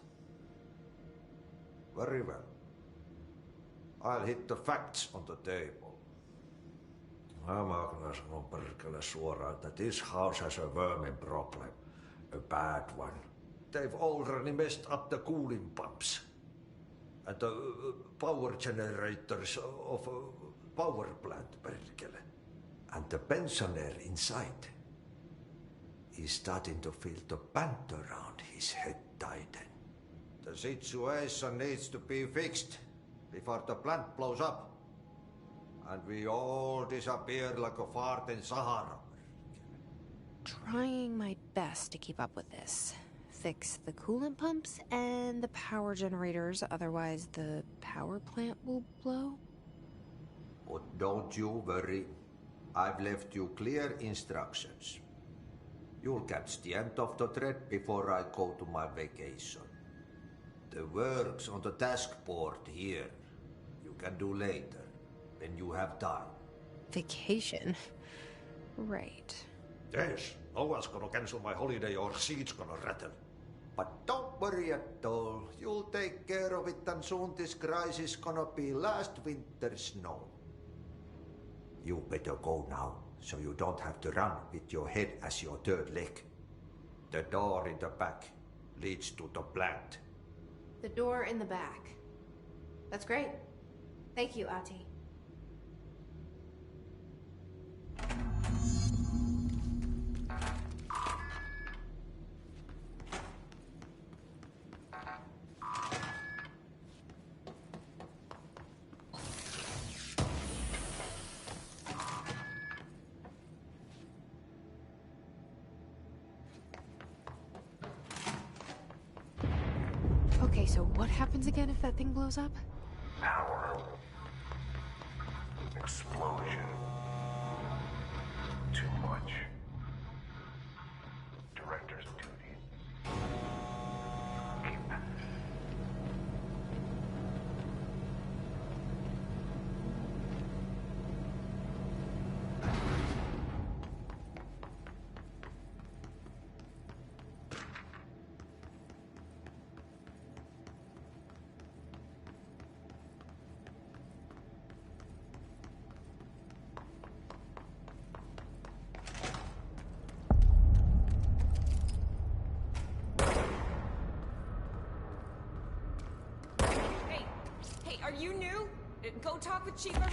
Very well. I'll hit the facts on the table. Mä kyllä sanon perkele suoraan, että this house has a vermin problem. A bad one. They've already messed up the cooling pumps. And the power generators of a power plant, perkele. And the pensioner inside is starting to feel the band around his head tighten. The situation needs to be fixed before the plant blows up. And we all disappear like a fart in Sahara. Trying my best to keep up with this. Fix the coolant pumps and the power generators, otherwise the power plant will blow. But don't you worry. I've left you clear instructions. You'll catch the end of the thread before I go to my vacation. The work's on the task board here. You can do later, when you have time. Vacation? Right. Yes, no one's gonna cancel my holiday or seat's gonna rattle. But don't worry at all. You'll take care of it and soon this crisis gonna be last winter's snow. You better go now, so you don't have to run with your head as your third leg. The door in the back leads to the plant. The door in the back. That's great. Thank you, Ati. Okay, so what happens again if that thing blows up? Power. Explosion. Too much. Director's duty. Keep. Hey, are you new? Go talk with Chief Marie.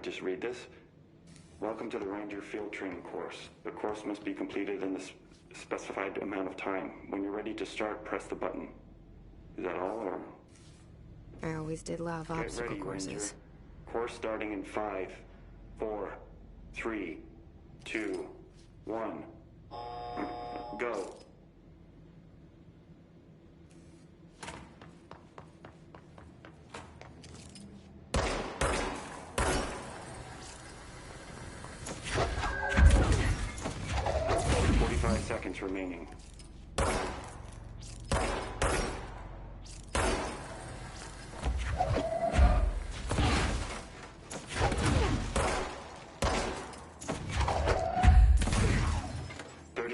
just read this? Welcome to the Ranger Field Training course. The course must be completed in the specified amount of time. When you're ready to start, press the button. Is that all, or? I always did love obstacle courses. Ranger. Course starting in 5, 4, 3, 2, 1. Go. Seconds remaining.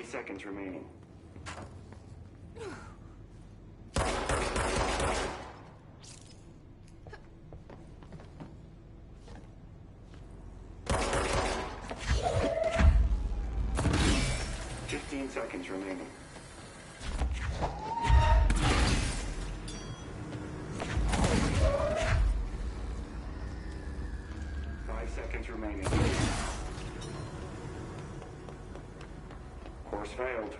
Seconds remaining. Seconds remaining. 5 seconds remaining. Course failed.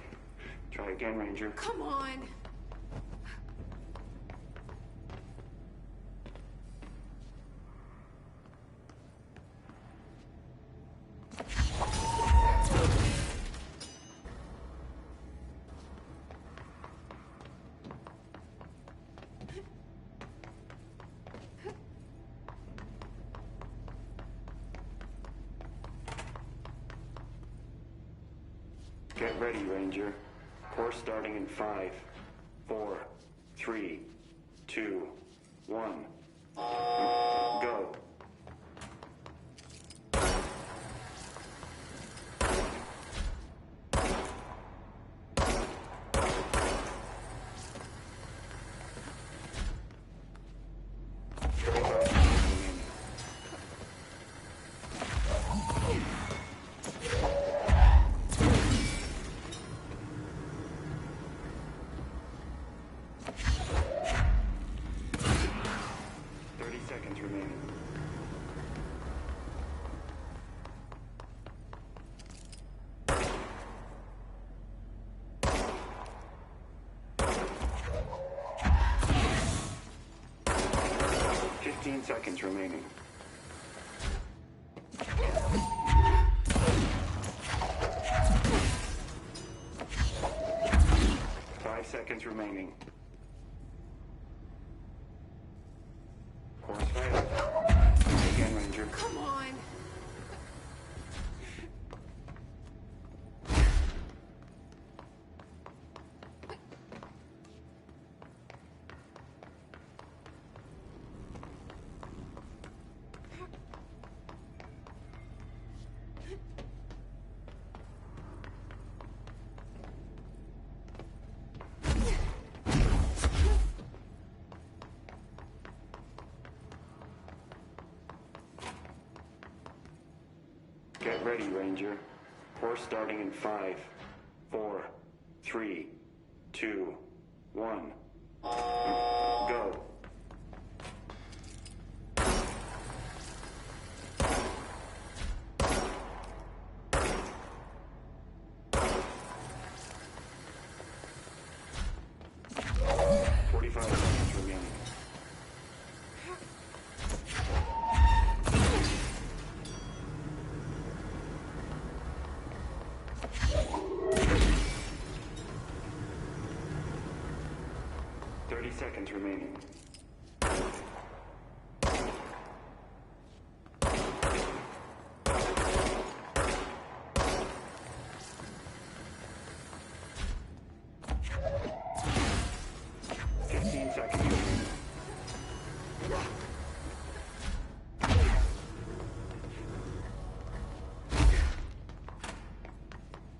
Try again, Ranger. Come on! Get ready, Ranger. Course starting in 5, 4, 3, 2, 1. Go. Remaining. 15 seconds remaining. 5 seconds remaining. Course failed. Again, Ranger. Come on! Get ready, Ranger. Course starting in 5, 4, 3, 2, 1. Go. Seconds remaining. 15 seconds remaining.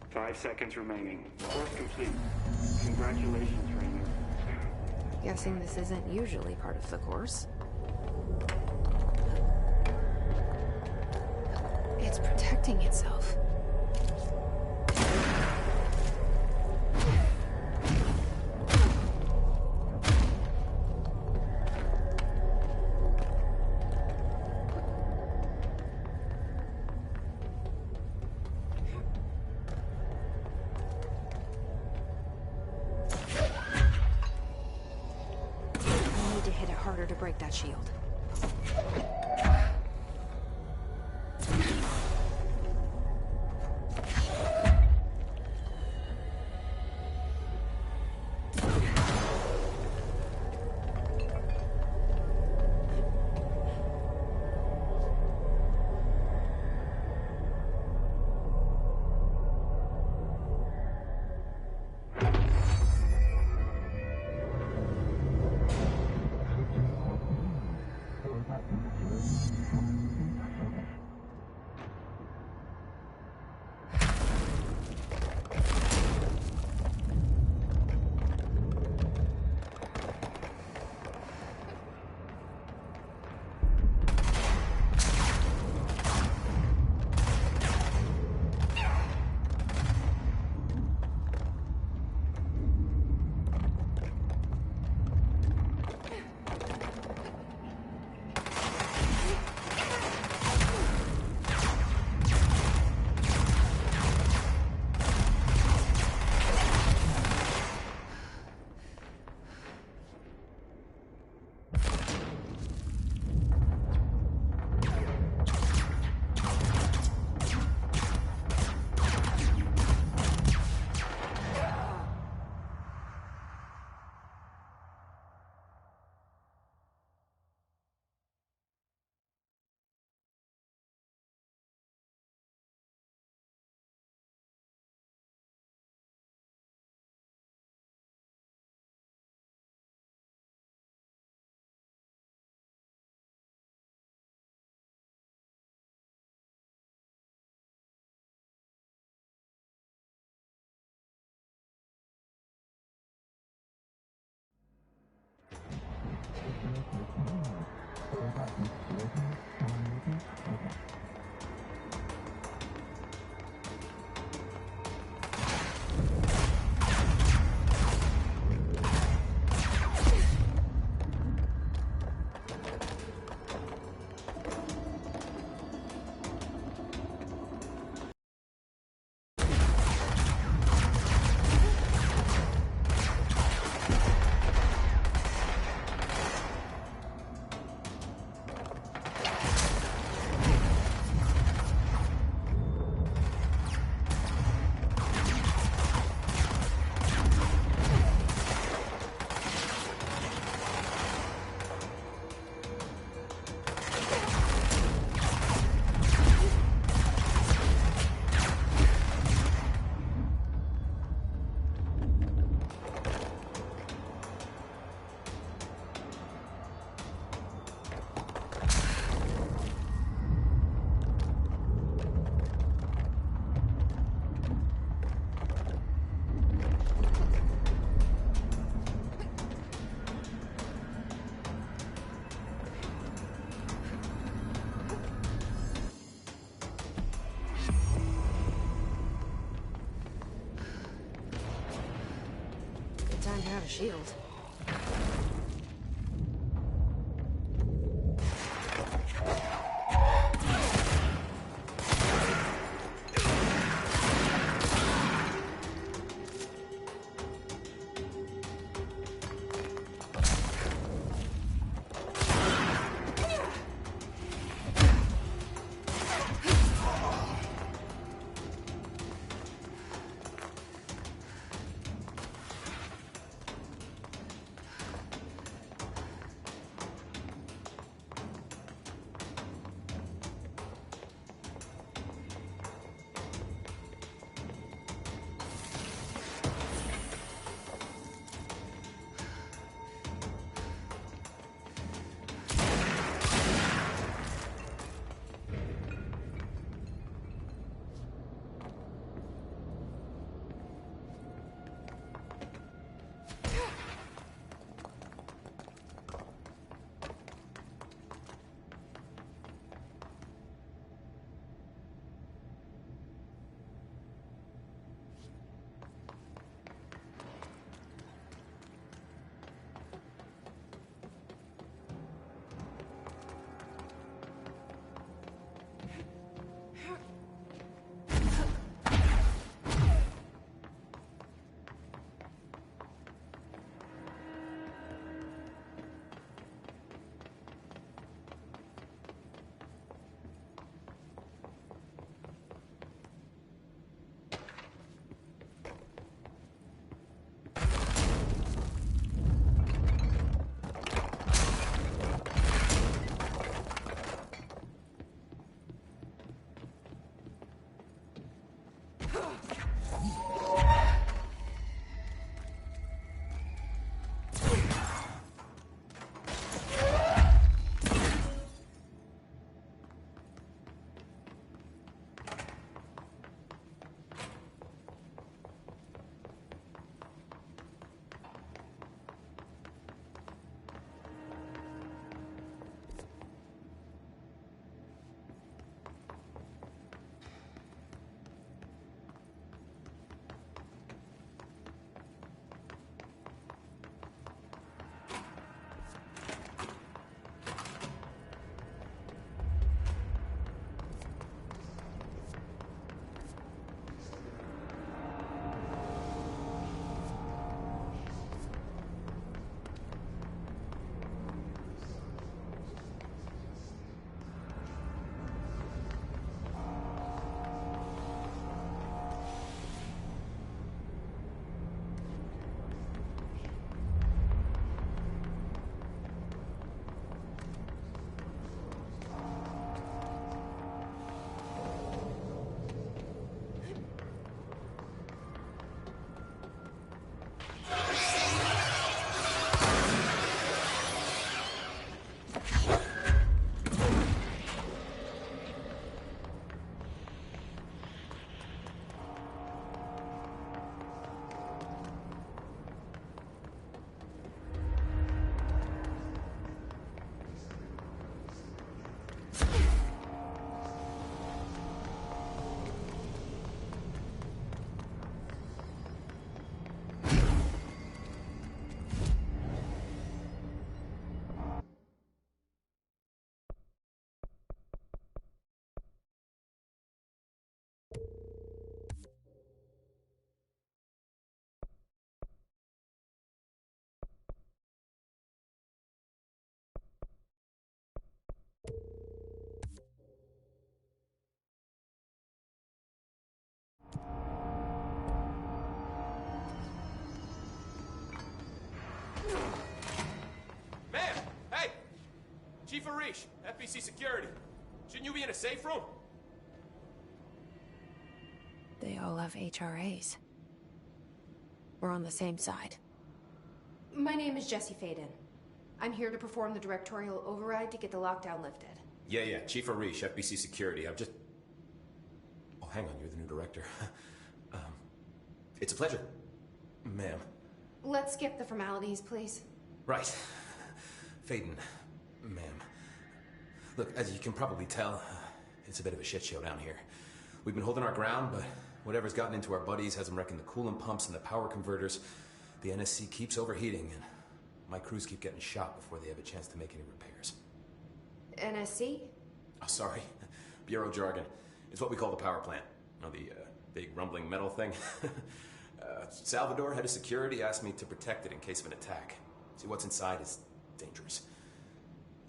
5 seconds remaining. Course complete. Congratulations, Ranger. Guessing this isn't usually part of the course. It's protecting itself. to break that shield. Time to have a shield. Man! Hey! Chief Arish, FBC Security. Shouldn't you be in a safe room? They all have HRAs. We're on the same side. My name is Jesse Faden. I'm here to perform the directorial override to get the lockdown lifted. Yeah, Chief Arish, FBC Security. I've just... Oh, hang on, you're the new director. It's a pleasure, ma'am. Let's skip the formalities, please. Right. Faden, ma'am. Look, as you can probably tell, it's a bit of a shit show down here. We've been holding our ground, but whatever's gotten into our buddies has them wrecking the coolant pumps and the power converters. The NSC keeps overheating, and my crews keep getting shot before they have a chance to make any repairs. NSC? Oh, sorry. Bureau jargon. It's what we call the power plant. You know, the big rumbling metal thing? Salvador, head of security, asked me to protect it in case of an attack. See, what's inside is dangerous.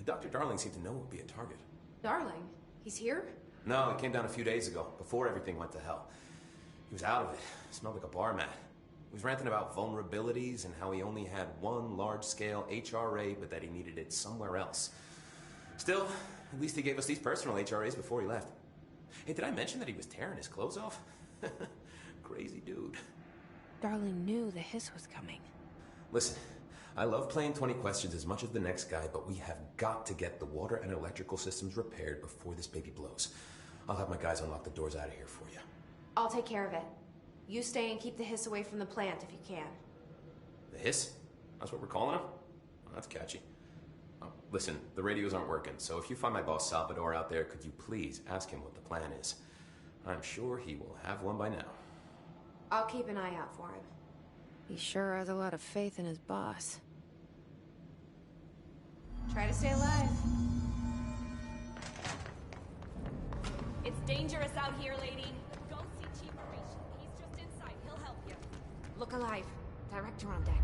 Dr. Darling seemed to know it would be a target. Darling? He's here? No, he came down a few days ago, before everything went to hell. He was out of it. Smelled like a bar mat. He was ranting about vulnerabilities and how he only had one large-scale HRA, but that he needed it somewhere else. Still, at least he gave us these personal HRAs before he left. Hey, did I mention that he was tearing his clothes off? Crazy dude. Darling knew the hiss was coming. Listen, I love playing 20 questions as much as the next guy, but we have got to get the water and electrical systems repaired before this baby blows. I'll have my guys unlock the doors out of here for you. I'll take care of it. You stay and keep the hiss away from the plant if you can. The hiss? That's what we're calling him? Oh, that's catchy. Oh, listen, the radios aren't working, so if you find my boss Salvador out there, could you please ask him what the plan is? I'm sure he will have one by now. I'll keep an eye out for him. He sure has a lot of faith in his boss. Try to stay alive. It's dangerous out here, lady. Go see Chief Arish. He's just inside. He'll help you. Look alive. Director on deck.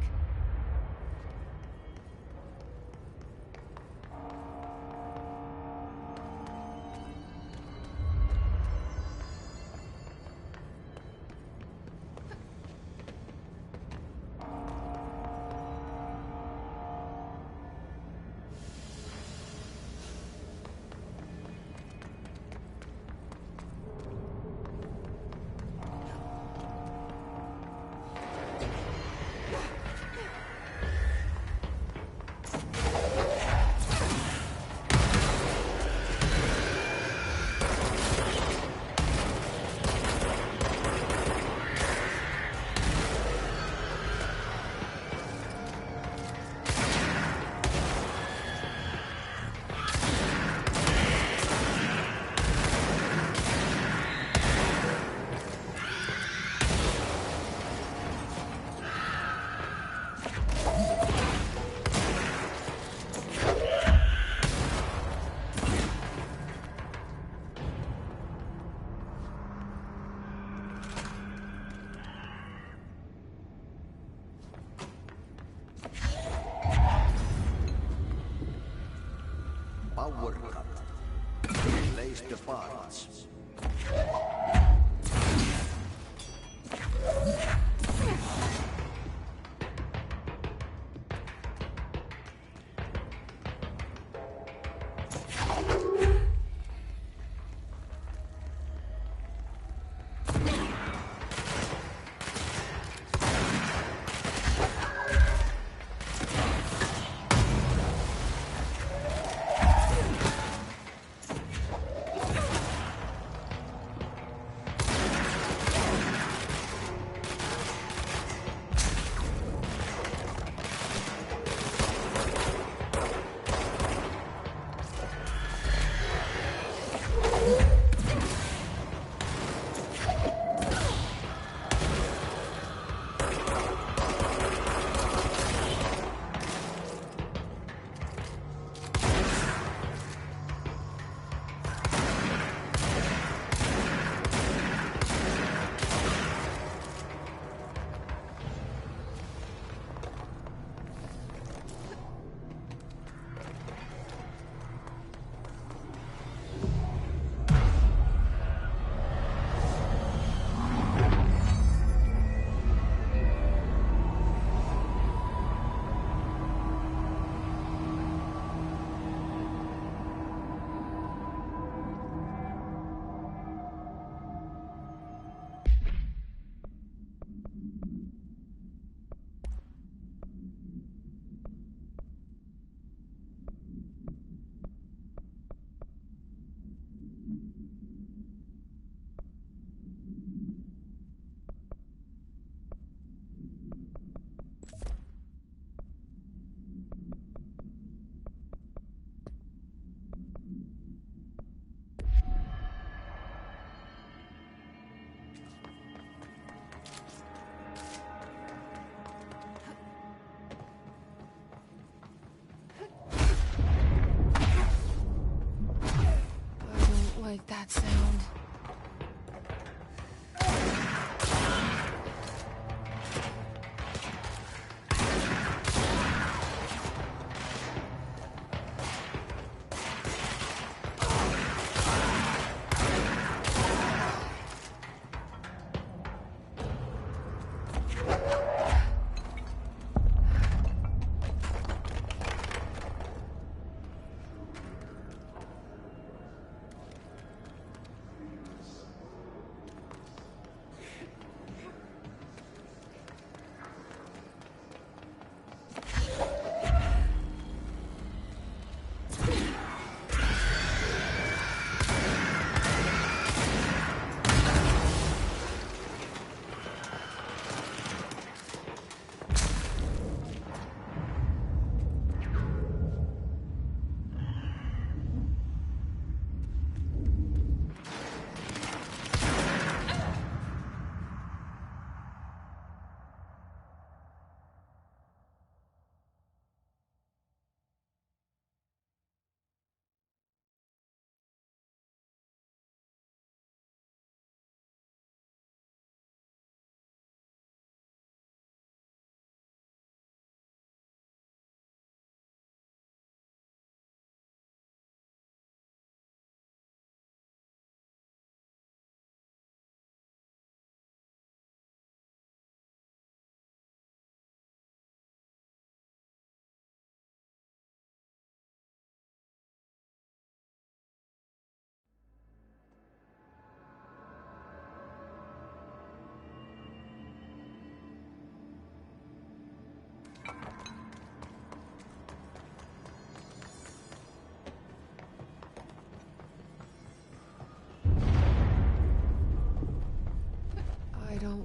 Power cut. Replace the parts.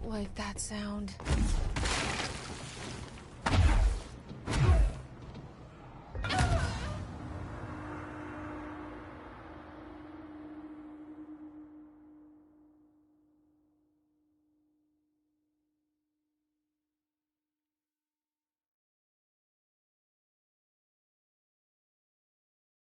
like that sound.